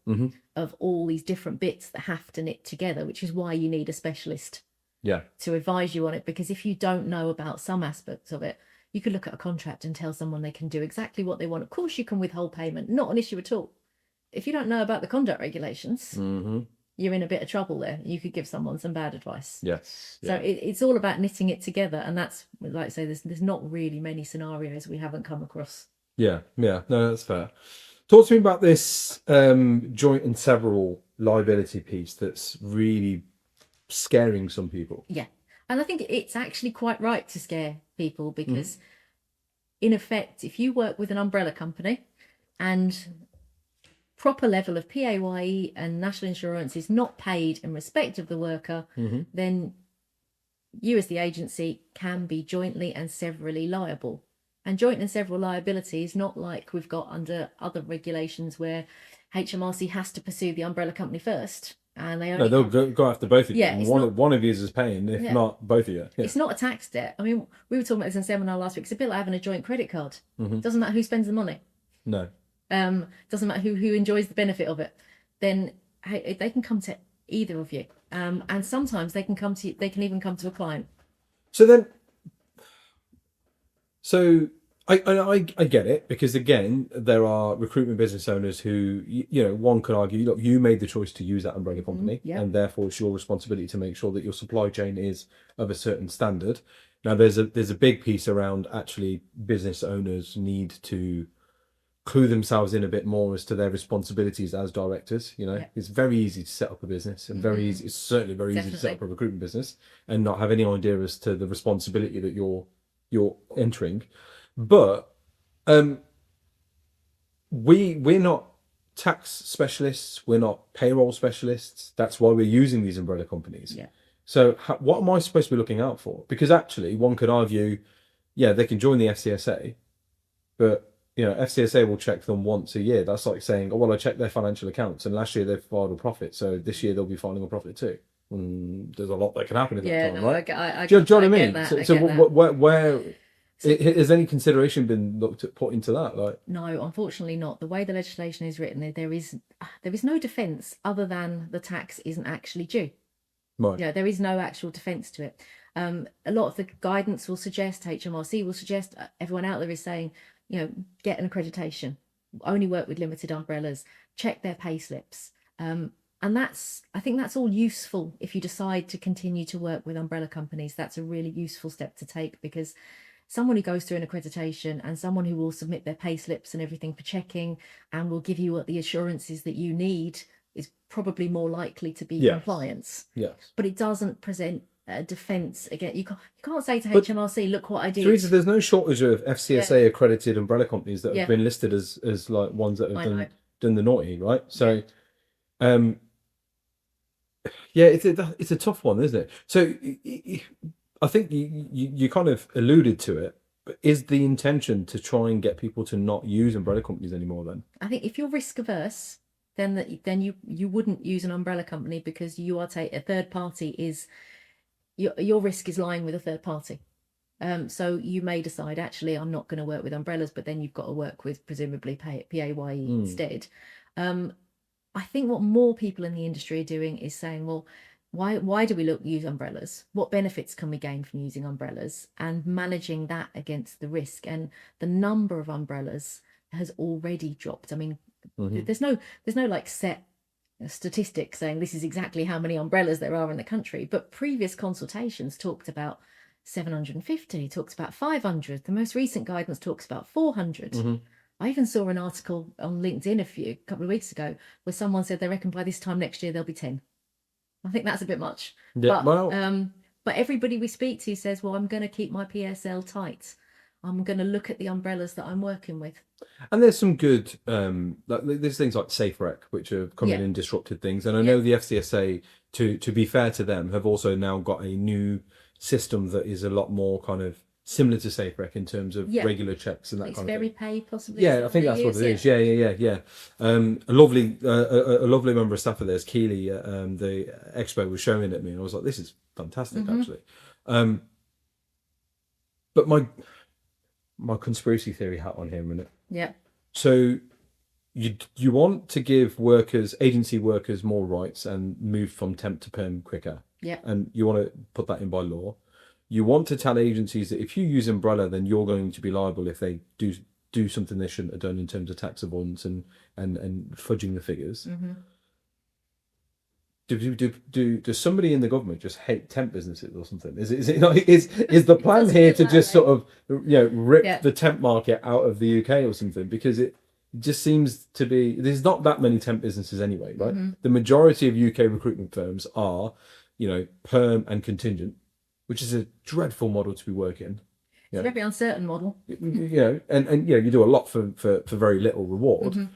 of all these different bits that have to knit together, which is why you need a specialist to advise you on it. Because if you don't know about some aspects of it, you could look at a contract and tell someone they can do exactly what they want. Of course you can withhold payment, not an issue at all. If you don't know about the conduct regulations, you're in a bit of trouble there. You could give someone some bad advice. Yes. So it's all about knitting it together. And that's, like I say, there's not really many scenarios we haven't come across. Yeah. No, that's fair. Talk to me about this joint and several liability piece that's really scaring some people. Yeah. And I think it's actually quite right to scare people, because in effect, if you work with an umbrella company and proper level of PAYE and national insurance is not paid in respect of the worker, then you as the agency can be jointly and severally liable. And joint and several liability is not like we've got under other regulations where HMRC has to pursue the umbrella company first. And they only they'll go after both of you. Yeah, one of you is paying, if not both of you. Yeah. It's not a tax debt. I mean, we were talking about this in seminar last week. It's a bit like having a joint credit card. Doesn't matter who spends the money. No. Doesn't matter who enjoys the benefit of it. Then they can come to either of you, and sometimes they can even come to a client. So I get it, because again, there are recruitment business owners who, one could argue, look, you made the choice to use that umbrella company, and therefore it's your responsibility to make sure that your supply chain is of a certain standard. Now, there's a big piece around actually business owners need to clue themselves in a bit more as to their responsibilities as directors. It's very easy to set up a business, and it's certainly very easy to set up a recruitment business and not have any idea as to the responsibility that you're entering. But we're not tax specialists, we're not payroll specialists. That's why we're using these umbrella companies. So what am I supposed to be looking out for? Because actually, one could argue, yeah, they can join the FCSA, but FCSA will check them once a year. That's like saying, oh, well, I checked their financial accounts, and last year they filed a profit, so this year they'll be filing a profit too. There's a lot that can happen at that time, right? Do you know what I mean? So where has any consideration been put into that? Like, no, unfortunately not. The way the legislation is written, there is no defence other than the tax isn't actually due. Right. There is no actual defence to it. A lot of the guidance will suggest, HMRC will suggest, everyone out there is saying, get an accreditation, only work with limited umbrellas, check their pay slips. And I think that's all useful if you decide to continue to work with umbrella companies. That's a really useful step to take, because someone who goes through an accreditation and someone who will submit their pay slips and everything for checking and will give you what the assurances that you need is probably more likely to be compliance. Yes. But it doesn't present a defence again. You can't say to HMRC, look what I did. Teresa, there's no shortage of FCSA accredited umbrella companies that have been listed as like ones that have done the naughty, right? So it's a tough one, isn't it? So I think you kind of alluded to it, but is the intention to try and get people to not use umbrella companies anymore then? I think if you're risk averse, then you wouldn't use an umbrella company, because you are a third party is your risk is lying with a third party. So you may decide, actually, I'm not going to work with umbrellas, but then you've got to work with presumably PAYE instead. I think what more people in the industry are doing is saying, well, why do we use umbrellas? What benefits can we gain from using umbrellas? And managing that against the risk. And the number of umbrellas has already dropped. I mean, there's no like set statistics saying this is exactly how many umbrellas there are in the country, but previous consultations talked about 750, talked about 500. The most recent guidance talks about 400. I even saw an article on LinkedIn a couple of weeks ago where someone said they reckon by this time next year there'll be 10. I think that's a bit much. Yeah, but everybody we speak to says, well, I'm going to keep my PSL tight. I'm going to look at the umbrellas that I'm working with. And there's some good, there's things like SafeRec, which have come in and disrupted things. And I know the FCSA, to be fair to them, have also now got a new system that is a lot more kind of similar to SafeRec in terms of regular checks and that kind of thing. It's very pay, possibly. Yeah, I think that's what it is. Yeah. A lovely member of staff of theirs, Keely, the expo, was showing it at me, and I was like, this is fantastic, actually. But my conspiracy theory hat on here a minute. Yeah. So you want to give agency workers more rights and move from temp to perm quicker. Yeah. And you want to put that in by law. You want to tell agencies that if you use umbrella, then you're going to be liable if they do something they shouldn't have done in terms of tax avoidance and fudging the figures. Does somebody in the government just hate temp businesses or something? Is the plan here to just sort of rip the temp market out of the UK or something? Because it just seems to be, there's not that many temp businesses anyway, right? The majority of UK recruitment firms are perm and contingent, which is a dreadful model to be working. It's a very uncertain model. And you do a lot for very little reward.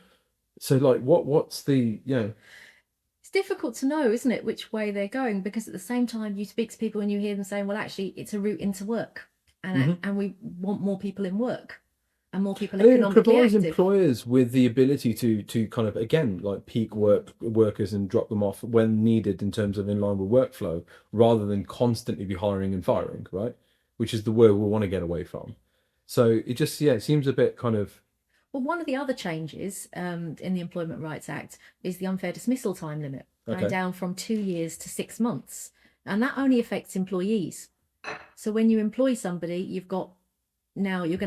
So like what's the It's difficult to know, isn't it, which way they're going, because at the same time you speak to people and you hear them saying, well, actually it's a route into work, and we want more people in work and more people economically active. It provides employers with the ability to kind of, again, like peak workers and drop them off when needed in terms of in line with workflow, rather than constantly be hiring and firing, right? Which is the word we want to get away from. So it just, it seems a bit kind of... Well, one of the other changes in the Employment Rights Act is the unfair dismissal time limit, going down from 2 years to 6 months. And that only affects employees. So when you employ somebody, you're going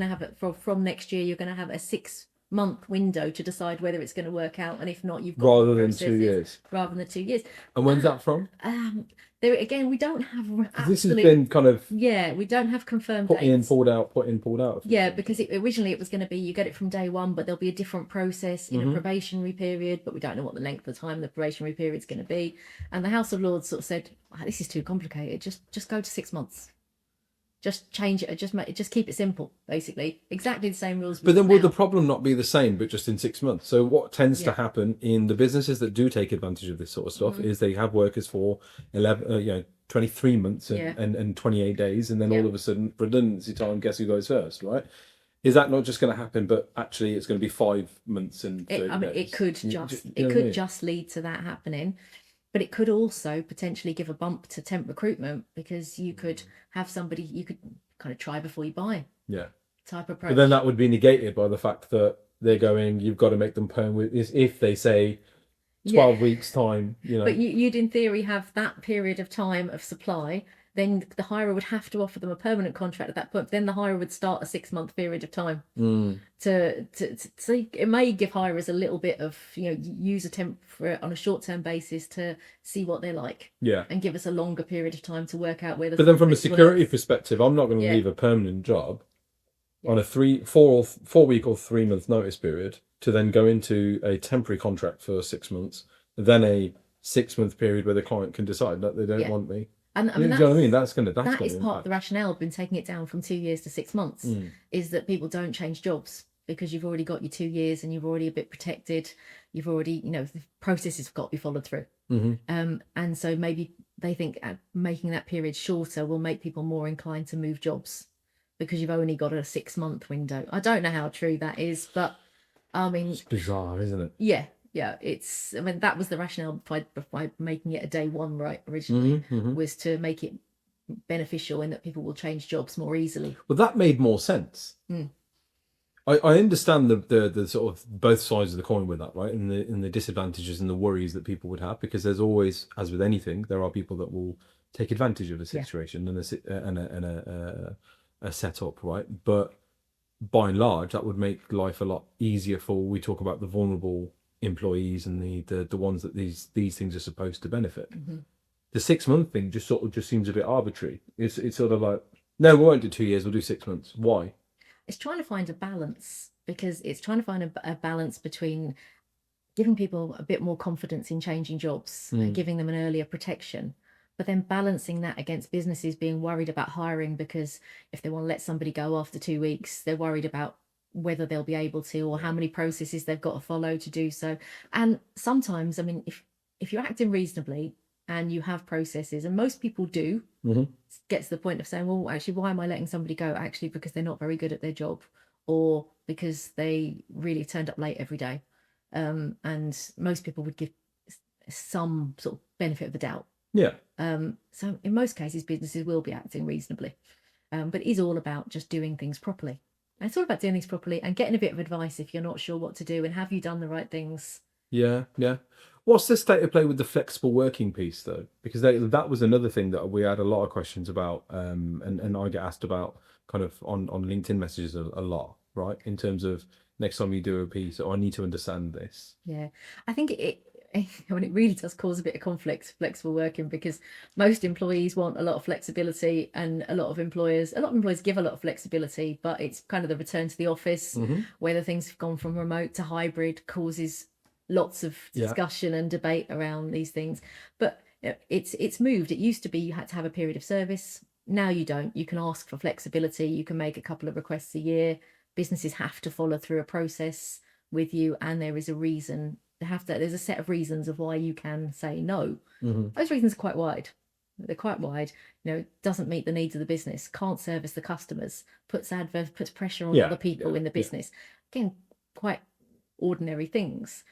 to have it from next year, you're going to have a 6-month window to decide whether it's going to work out, and if not, you've got rather than 2 years. And when's that from? There again, we don't have this has been kind of we don't have confirmed put in, dates. pulled out. Yeah, because originally it was going to be you get it from day one, but there'll be a different process in a probationary period, but we don't know what the length of time the probationary period is going to be. And the House of Lords sort of said, this is too complicated. Just go to 6 months. Just change it. Just keep it simple, basically. Exactly the same rules. But then will the problem not be the same, but just in 6 months? So what tends to happen in the businesses that do take advantage of this sort of stuff is they have workers for 23 months and, Yeah. and 28 days, and then Yeah. all of a sudden redundancy time, guess who goes first, right? Is that not just going to happen, but actually it's going to be 5 months and 30 I mean, days? it could You just know it what I could mean? just lead to that happening, but it could also potentially give a bump to temp recruitment, because you could have somebody you could kind of try before you buy Yeah. type approach. But then that would be negated by the fact that they're going, you've got to make them perm with, if they say 12 weeks time, you know. But you'd in theory have that period of time of supply. Then the hirer would have to offer them a permanent contract at that point. Then the hirer would start a 6-month period of time to so it may give hirers a little bit of, use a temp on a short-term basis to see what they're like. Yeah. And give us a longer period of time to work out whether. But then from a security works. perspective, I'm not going to Yeah. leave a permanent job on a 4-week or 3-month notice period to then go into a temporary contract for 6 months, then a 6-month period where the client can decide that they don't want me. And I mean, you know what I mean? That's that gonna is part of the rationale of been taking it down from 2 years to 6 months, is that people don't change jobs because you've already got your 2 years and you've already a bit protected. You've already, the processes have got to be followed through. And so maybe they think making that period shorter will make people more inclined to move jobs because you've only got a 6-month window. I don't know how true that is, but I mean, It's bizarre, isn't it? Yeah, that was the rationale by making it a day one, right? Originally, was to make it beneficial in that people will change jobs more easily. Well, that made more sense. I understand the sort of both sides of the coin with that, right? And the disadvantages and the worries that people would have, because there's always, as with anything, there are people that will take advantage of a situation and a setup, right? But by and large, that would make life a lot easier for. We talk about the vulnerable employees and the ones that these things are supposed to benefit. The 6-month thing just seems a bit arbitrary. It's sort of like, no, we won't do 2 years, we'll do 6 months. Why? It's trying to find a balance, because it's trying to find a balance between giving people a bit more confidence in changing jobs and giving them an earlier protection, but then balancing that against businesses being worried about hiring, because if they want to let somebody go after 2 weeks, they're worried about whether they'll be able to, or how many processes they've got to follow to do so. And sometimes, I mean, if you're acting reasonably and you have processes, and most people do, get to the point of saying, well, actually, why am I letting somebody go? Actually, because they're not very good at their job, or because they really turned up late every day. And most people would give some sort of benefit of the doubt. Yeah. So in most cases, businesses will be acting reasonably. But it is all about just doing things properly. And it's all about doing things properly and getting a bit of advice if you're not sure what to do, and have you done the right things. Yeah. What's the state of play with the flexible working piece, though? Because that was another thing that we had a lot of questions about, and I get asked about kind of on LinkedIn messages a lot, right? In terms of next time you do a piece, I need to understand this. Yeah, I think it really does cause a bit of conflict, flexible working, because most employees want a lot of flexibility, and a lot of employers give a lot of flexibility, but it's kind of the return to the office, whether things have gone from remote to hybrid, causes lots of discussion and debate around these things. But it's moved. It used to be you had to have a period of service. Now you don't. You can ask for flexibility. You can make a couple of requests a year. Businesses have to follow through a process with you, and there is a reason. There's a set of reasons of why you can say no. Those reasons are quite wide. They're quite wide. Doesn't meet the needs of the business, can't service the customers, puts pressure on other people in the business. Again, quite ordinary things.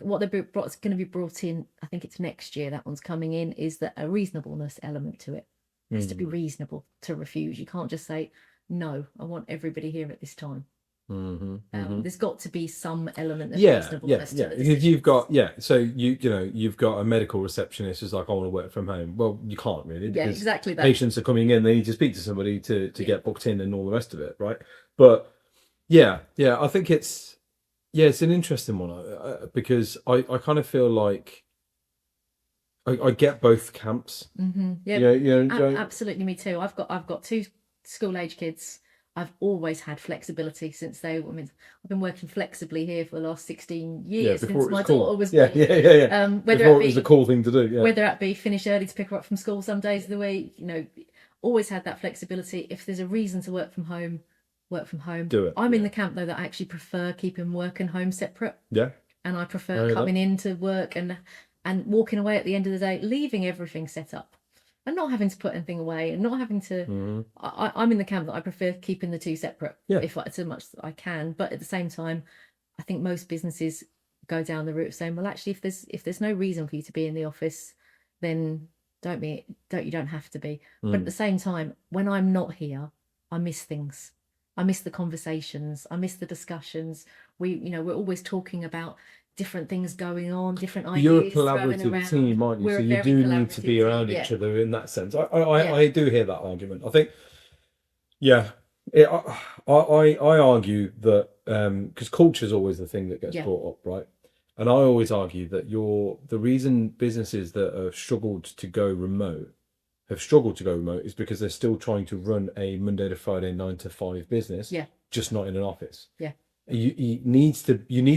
What going to be brought in, I think it's next year, that one's coming in, is that a reasonableness element to it. It has to be reasonable to refuse. You can't just say, no, I want everybody here at this time. There's got to be some element of reasonableness to it. If you've got so you've got a medical receptionist who's like, I want to work from home. Well, you can't really, because exactly that. Patients are coming in, they need to speak to somebody to get booked in and all the rest of it, right? But I think it's an interesting one, because I kind of feel like I get both camps. Absolutely, me too. I've got 2 school age kids. I've always had flexibility since I've been working flexibly here for the last 16 years, since my daughter was born. Whether it was a cool thing to do. Whether that be finish early to pick her up from school some days of the week, always had that flexibility. If there's a reason to work from home, do it. I'm in the camp, though, that I actually prefer keeping work and home separate. Yeah. And I prefer coming into work and walking away at the end of the day, leaving everything set up. and not having to put anything away and not having to. I'm in the camp that I prefer keeping the two separate, if so much as I can. But at the same time, I think most businesses go down the route of saying, well, actually, if there's no reason for you to be in the office, then you don't have to be. But at the same time, when I'm not here, I miss things. I miss the conversations. I miss the discussions. We're always talking about different things going on, different ideas. You're a collaborative team, aren't you? So you do need to be around each other in that sense. I do hear that argument. I think, I argue that because culture is always the thing that gets brought up, right? And I always argue that the reason businesses that have struggled to go remote is because they're still trying to run a Monday to Friday 9 to 5 business, just not in an office. You need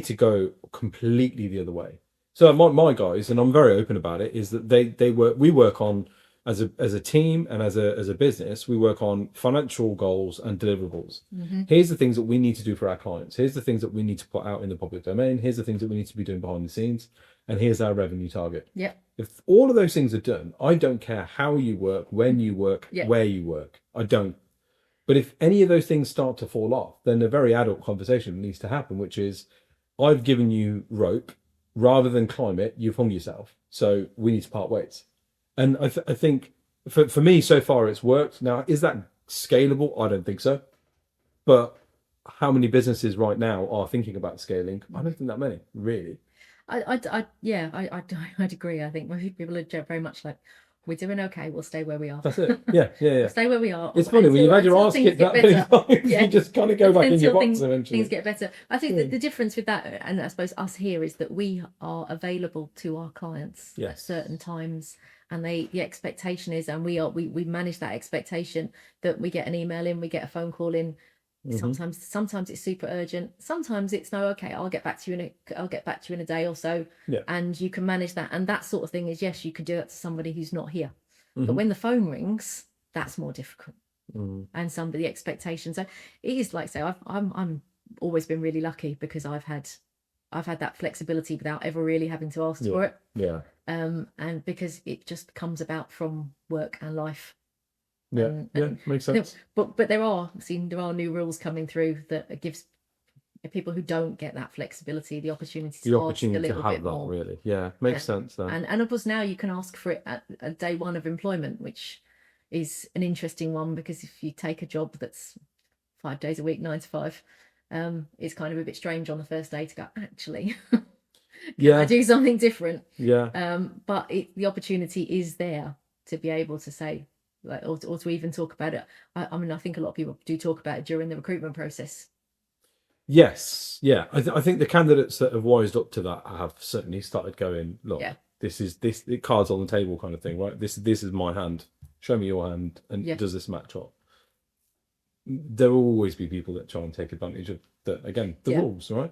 to go completely the other way. So my guys, and I'm very open about it, is that we work on as a team and as a business, we work on financial goals and deliverables. Here's the things that we need to do for our clients. Here's the things that we need to put out in the public domain. Here's the things that we need to be doing behind the scenes. And here's our revenue target. If all of those things are done, I don't care how you work, when you work, where you work. I don't. But if any of those things start to fall off, then a very adult conversation needs to happen, which is, I've given you rope. Rather than climb it, you've hung yourself. So we need to part ways. And I think for me, so far, it's worked. Now, is that scalable? I don't think so. But how many businesses right now are thinking about scaling? I don't think that many, really. I'd agree. I think most people are very much like, we're doing okay, we'll stay where we are. That's it. Yeah. We'll stay where we are. It's funny, when you've had your arse kicked that many times, you just kind of go back in your box eventually. Things get better. I think the difference with that, and I suppose us here, is that we are available to our clients at certain times. And the expectation is, and we manage that expectation, that we get an email in, we get a phone call in. Sometimes it's super urgent. Sometimes it's no, okay, I'll get back to you in a day or so. And you can manage that. And that sort of thing is, yes, you could do that to somebody who's not here. But when the phone rings, that's more difficult. And the expectation. So it is like, so I'm always been really lucky, because I've had that flexibility without ever really having to ask for it. And because it just comes about from work and life. Makes sense. But there are new rules coming through that gives people who don't get that flexibility the opportunity to ask a little bit more. Really, makes sense. Then. And of course, now you can ask for it at day one of employment, which is an interesting one, because if you take a job that's 5 days a week, 9 to 5, it's kind of a bit strange on the first day to go, actually, I do something different. But the opportunity is there to be able to say, like, or to even talk about it. I mean, I think a lot of people do talk about it during the recruitment process. Yes, I think the candidates that have wised up to that have certainly started going, look, this is the cards on the table kind of thing, right? This is my hand. Show me your hand, and does this match up? There will always be people that try and take advantage of the rules, right?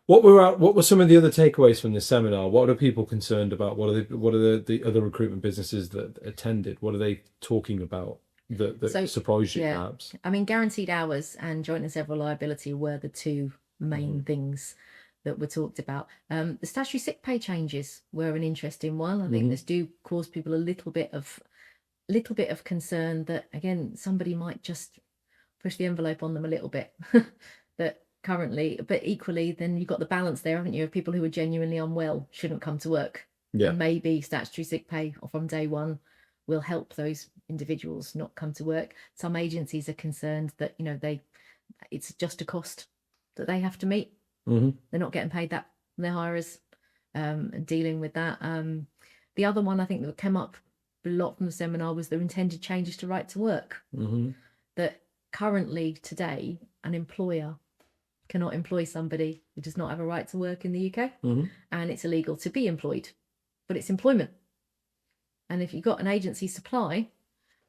What were some of the other takeaways from this seminar? What are people concerned about? What are the other recruitment businesses that attended? What are they talking about that surprised you, perhaps? I mean, guaranteed hours and joint and several liability were the two main things that were talked about. The statutory sick pay changes were an interesting one. I think this do cause people a little bit of concern that, again, somebody might just push the envelope on them a little bit. That currently, but equally, then you've got the balance there, haven't you, of people who are genuinely unwell shouldn't come to work. And maybe statutory sick pay from day one will help those individuals not come to work. Some agencies are concerned that it's just a cost that they have to meet. They're not getting paid that from their hirers, and dealing with that. The other one I think that came up a lot from the seminar was the intended changes to right to work. That currently today an employer cannot employ somebody who does not have a right to work in the UK, and it's illegal to be employed, but it's employment. And if you've got an agency supply,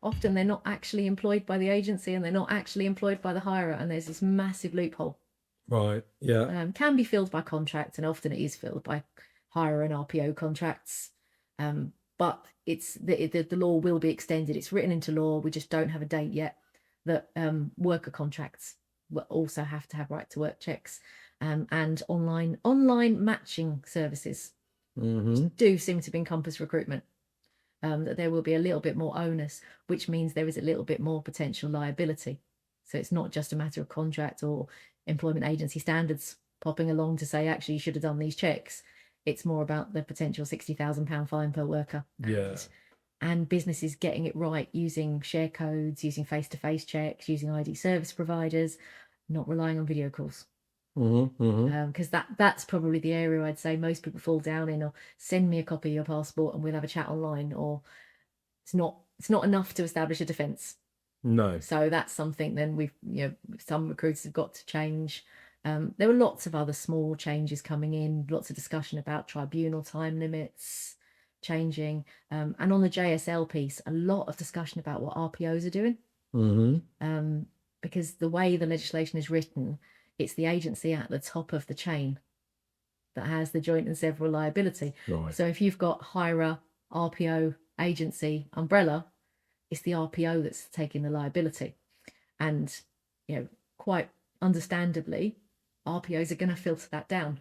often they're not actually employed by the agency, and they're not actually employed by the hirer, and there's this massive loophole. Right. Yeah. Can be filled by contract, and often it is filled by hire and RPO contracts. But it's the law will be extended. It's written into law. We just don't have a date yet. That worker contracts will also have to have right to work checks, and online matching services do seem to encompass recruitment. that there will be a little bit more onus, which means there is a little bit more potential liability. So it's not just a matter of contract or employment agency standards popping along to say, actually, you should have done these checks. It's more about the potential £60,000 fine per worker. Yeah. And businesses getting it right, using share codes, using face-to-face checks, using ID service providers, not relying on video calls. Because that's probably the area I'd say most people fall down in, or send me a copy of your passport and we'll have a chat online, or it's not enough to establish a defence. No. So that's something then some recruiters have got to change. There were lots of other small changes coming in, lots of discussion about tribunal time limits changing, and on the JSL piece, a lot of discussion about what RPOs are doing. Because the way the legislation is written, it's the agency at the top of the chain that has the joint and several liability. Right. So if you've got hirer, RPO, agency, umbrella, it's the RPO that's taking the liability. And, quite understandably, RPOs are going to filter that down.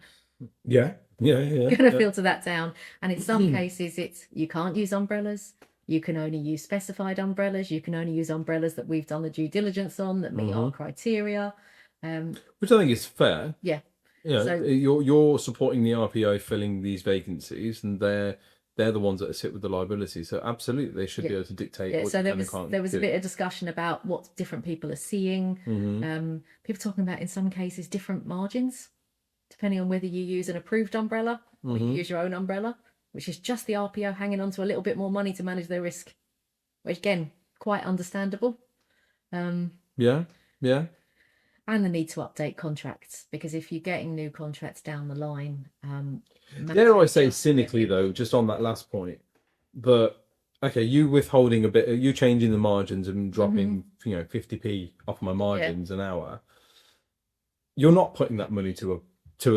Yeah. Going to filter that down. And in some cases, it's you can't use umbrellas. You can only use specified umbrellas. You can only use umbrellas that we've done the due diligence on, that meet our criteria. Which I think is fair. Yeah. So you're supporting the RPO filling these vacancies, and they're the ones that sit with the liability. So absolutely, they should be able to dictate. Yeah. What So there was a bit of discussion about what different people are seeing. People talking about in some cases different margins, depending on whether you use an approved umbrella or you use your own umbrella, which is just the RPO hanging on to a little bit more money to manage their risk, which again, quite understandable. Yeah. And the need to update contracts, because if you're getting new contracts down the line, dare I say cynically though, just on that last point, but okay, you withholding a bit, you changing the margins and dropping 50p off my margins an hour, you're not putting that money to a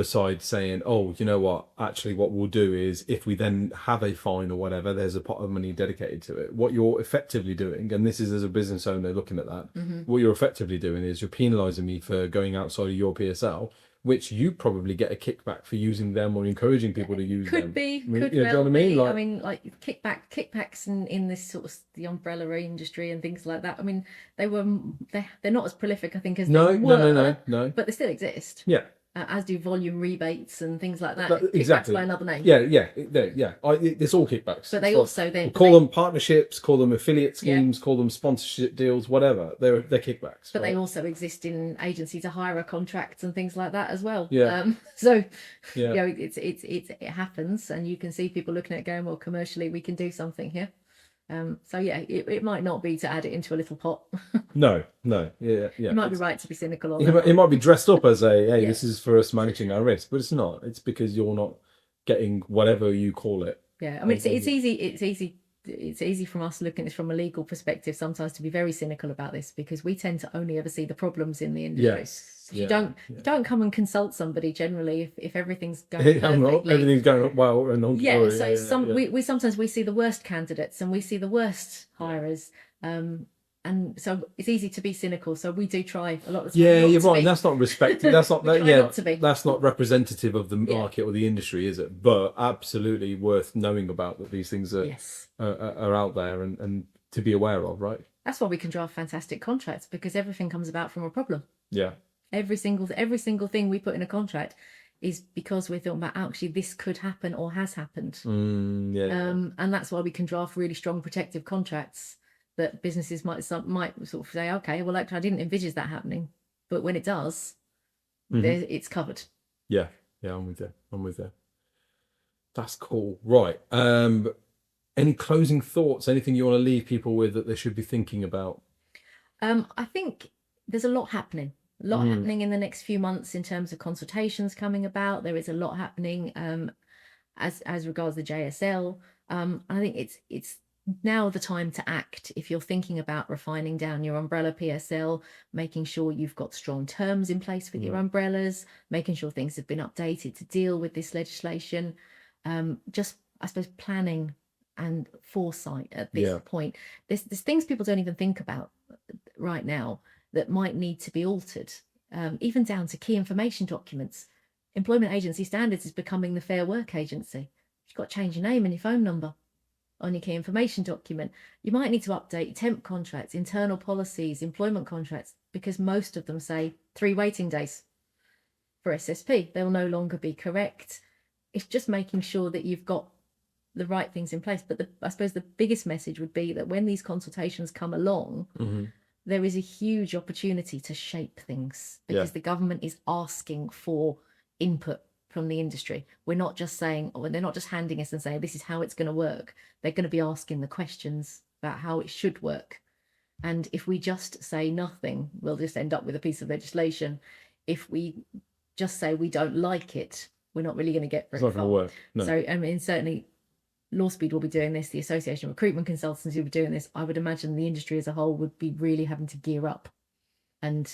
side saying, oh, you know what, actually what we'll do is if we then have a fine or whatever, there's a pot of money dedicated to it. What you're effectively doing, and this is as a business owner looking at that, what you're effectively doing is you're penalising me for going outside of your PSL, which you probably get a kickback for using them or encouraging people to use them. Could be. You know what I mean? Like kickbacks in this sort of the umbrella industry and things like that. I mean, they're not as prolific, I think, as they were. No. But they still exist. Yeah. As do volume rebates and things like that. Exactly. Kickbacks by another name. Yeah. It's all kickbacks. But they also then call them partnerships, call them affiliate schemes, call them sponsorship deals, whatever. They're kickbacks. But they also exist in agency to hire contracts and things like that as well. Yeah. It happens, and you can see people looking at it going, well, commercially we can do something here. It might not be to add it into a little pot. No, yeah. You might be right to be cynical on that. It might be dressed up as hey, this is for us managing our risk, but it's not. It's because you're not getting whatever you call it. Yeah, I mean, it's easy from us looking at this from a legal perspective sometimes to be very cynical about this, because we tend to only ever see the problems in the industry. Yes. You don't come and consult somebody generally if everything's going perfectly. Everything's going well and all. Yeah, we sometimes we see the worst candidates and we see the worst hirers, and so it's easy to be cynical. So we do try a lot of the time. Yeah, you're right. And that's not respected. That's not not to be. That's not representative of the market or the industry, is it? But absolutely worth knowing about that thing are out there and to be aware of, right? That's why we can draft fantastic contracts, because everything comes about from a problem. Yeah. Every single thing we put in a contract is because we're talking about actually this could happen or has happened. And that's why we can draft really strong protective contracts that businesses might sort of say, okay, well, actually, I didn't envisage that happening, but when it does, it's covered. Yeah, I'm with you. That's cool. Right. Any closing thoughts? Anything you want to leave people with that they should be thinking about? I think there's a lot happening. Happening in the next few months in terms of consultations coming about. There is a lot happening as regards the JSL. I think it's now the time to act. If you're thinking about refining down your umbrella PSL, making sure you've got strong terms in place with your umbrellas, making sure things have been updated to deal with this legislation, just, I suppose, planning and foresight at this point. There's things people don't even think about right now that might need to be altered, even down to key information documents. Employment Agency Standards is becoming the Fair Work Agency. You've got to change your name and your phone number. on your key information document. You might need to update temp contracts, internal policies, employment contracts, because most of them say 3 waiting days for SSP. They'll no longer be correct. It's just making sure that you've got the right things in place. But I suppose the biggest message would be that when these consultations come along, there is a huge opportunity to shape things, because the government is asking for input from the industry. We're not just saying, or they're not just handing us and saying, this is how it's going to work. They're going to be asking the questions about how it should work. And if we just say nothing, we'll just end up with a piece of legislation. If we just say we don't like it, we're not really going to get very far. It's not going to work. No. So, I mean, certainly Lawspeed will be doing this. The Association of Recruitment Consultants will be doing this. I would imagine the industry as a whole would be really having to gear up and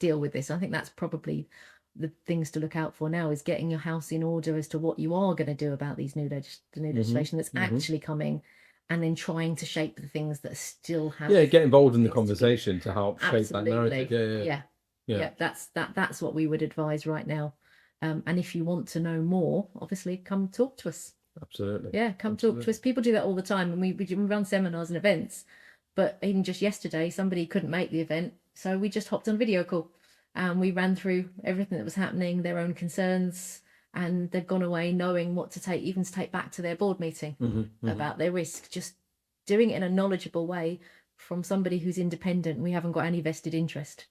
deal with this. I think that's probably the things to look out for now, is getting your house in order as to what you are going to do about these new legislation that's actually coming, and then trying to shape the things that still have. Yeah, get involved in the conversation to help shape that narrative. Yeah. That's what we would advise right now. And if you want to know more, obviously come talk to us. Absolutely. Yeah, come talk to us. People do that all the time, and we run seminars and events. But even just yesterday, somebody couldn't make the event, so we just hopped on video call and we ran through everything that was happening, their own concerns, and they've gone away knowing what to take, even to take back to their board meeting about their risk. Just doing it in a knowledgeable way from somebody who's independent. We haven't got any vested interest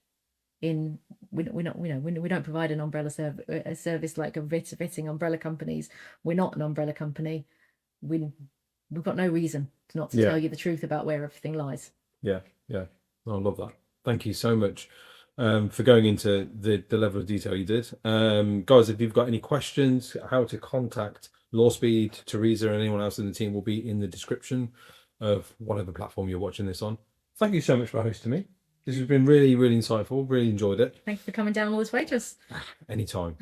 in. We don't provide an umbrella service like a vetting umbrella companies. We're not an umbrella company. We've got no reason not to tell you the truth about where everything lies. Yeah. I love that. Thank you so much for going into the level of detail you did. Guys, if you've got any questions, how to contact Lawspeed, Theresa, and anyone else in the team will be in the description of whatever platform you're watching this on. Thank you so much for hosting me. This has been really, really insightful. Really enjoyed it. Thanks for coming down all this way to us. Anytime.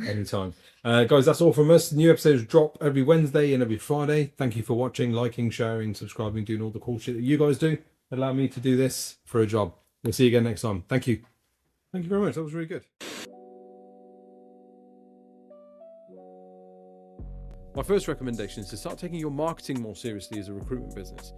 Guys, that's all from us. New episodes drop every Wednesday and every Friday. Thank you for watching, liking, sharing, subscribing, doing all the cool shit that you guys do. Allow me to do this for a job. We'll see you again next time. Thank you. Thank you very much. That was really good. My first recommendation is to start taking your marketing more seriously as a recruitment business.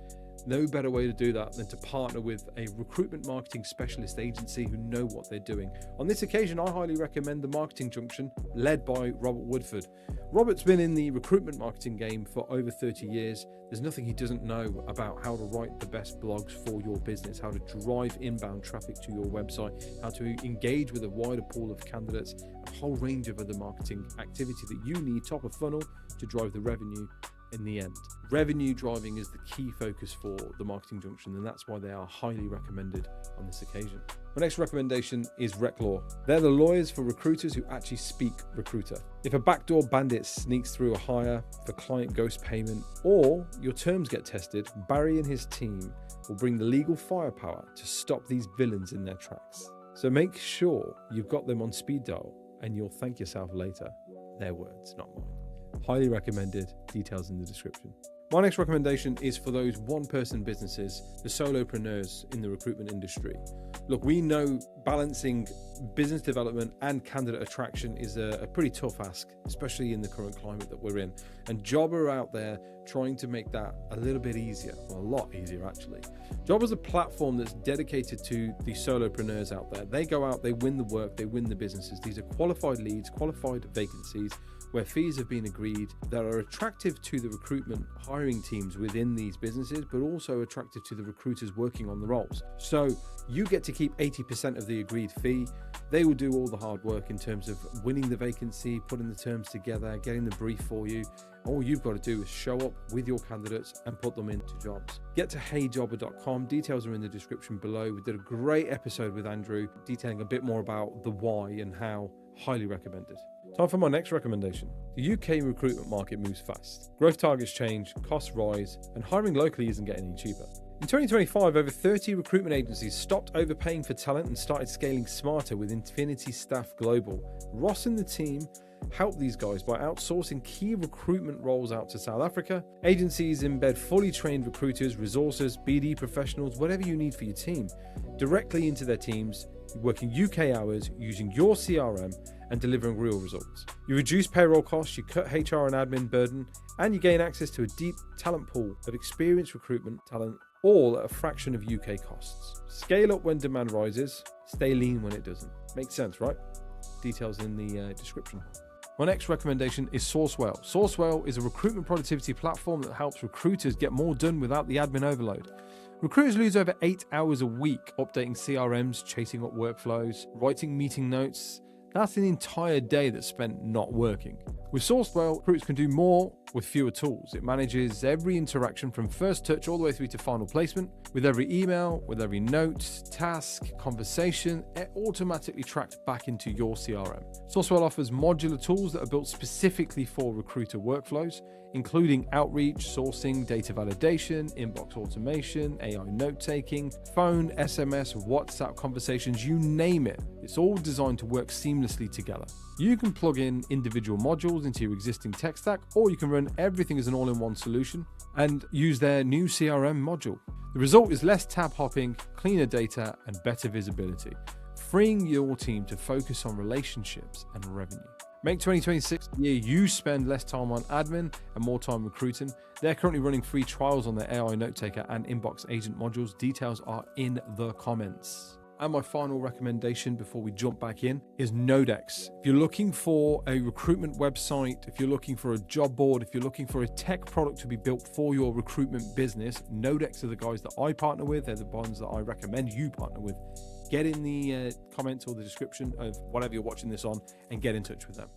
No better way to do that than to partner with a recruitment marketing specialist agency who know what they're doing. On this occasion, I highly recommend the Marketing Junction, led by Robert Woodford. Robert's been in the recruitment marketing game for over 30 years. There's nothing he doesn't know about how to write the best blogs for your business, how to drive inbound traffic to your website, how to engage with a wider pool of candidates, a whole range of other marketing activity that you need top of funnel to drive the revenue in the end. Revenue driving is the key focus for the Marketing Junction, and that's why they are highly recommended on this occasion. My next recommendation is RecLaw. They're the lawyers for recruiters who actually speak recruiter. If a backdoor bandit sneaks through a hire for client ghost payment, or your terms get tested, Barry and his team will bring the legal firepower to stop these villains in their tracks. So make sure you've got them on speed dial, and you'll thank yourself later. Their words, not mine. Highly recommended. Details in the description. My next recommendation is for those one-person businesses, the solopreneurs in the recruitment industry. Look, we know balancing business development and candidate attraction is a pretty tough ask, especially in the current climate that we're in. And Job are out there trying to make that a little bit easier, well, a lot easier actually. Job is a platform that's dedicated to the solopreneurs out there. They go out, they win the work, they win the businesses. These are qualified leads, qualified vacancies, where fees have been agreed that are attractive to the recruitment hiring teams within these businesses, but also attractive to the recruiters working on the roles. So you get to keep 80% of the agreed fee. They will do all the hard work in terms of winning the vacancy, putting the terms together, getting the brief for you. All you've got to do is show up with your candidates and put them into jobs. Get to heyjobber.com. Details are in the description below. We did a great episode with Andrew detailing a bit more about the why and how. Highly recommended. Time for my next recommendation. The UK recruitment market moves fast. Growth targets change, costs rise, and hiring locally isn't getting any cheaper. In 2025, over 30 recruitment agencies stopped overpaying for talent and started scaling smarter with Infinity Staff Global. Ross and the team help these guys by outsourcing key recruitment roles out to South Africa. Agencies embed fully trained recruiters, resources, BD professionals, whatever you need for your team, directly into their teams, working UK hours, using your CRM, and delivering real results. You reduce payroll costs, you cut HR and admin burden, and you gain access to a deep talent pool of experienced recruitment talent, all at a fraction of UK costs. Scale up when demand rises, stay lean when it doesn't. Makes sense, right? Details in the description. My next recommendation is Sourcewell. Sourcewell is a recruitment productivity platform that helps recruiters get more done without the admin overload. Recruiters lose over 8 hours a week updating CRMs, chasing up workflows, writing meeting notes. That's an entire day that's spent not working. With Sourcewell, recruiters can do more with fewer tools. It manages every interaction from first touch all the way through to final placement. With every email, with every note, task, conversation, it automatically tracked back into your CRM. Sourcewell offers modular tools that are built specifically for recruiter workflows, including outreach, sourcing, data validation, inbox automation, AI note-taking, phone, SMS, WhatsApp conversations, you name it. It's all designed to work seamlessly together. You can plug in individual modules into your existing tech stack, or you can run everything as an all-in-one solution and use their new CRM module. The result is less tab hopping, cleaner data, and better visibility, freeing your team to focus on relationships and revenue. Make 2026 the year you spend less time on admin and more time recruiting. They're currently running free trials on their AI note taker and inbox agent modules. Details are in the comments. And my final recommendation before we jump back in is Nodex. If you're looking for a recruitment website, if you're looking for a job board, if you're looking for a tech product to be built for your recruitment business, Nodex are the guys that I partner with. They're the ones that I recommend you partner with. Get in the comments or the description of whatever you're watching this on and get in touch with them.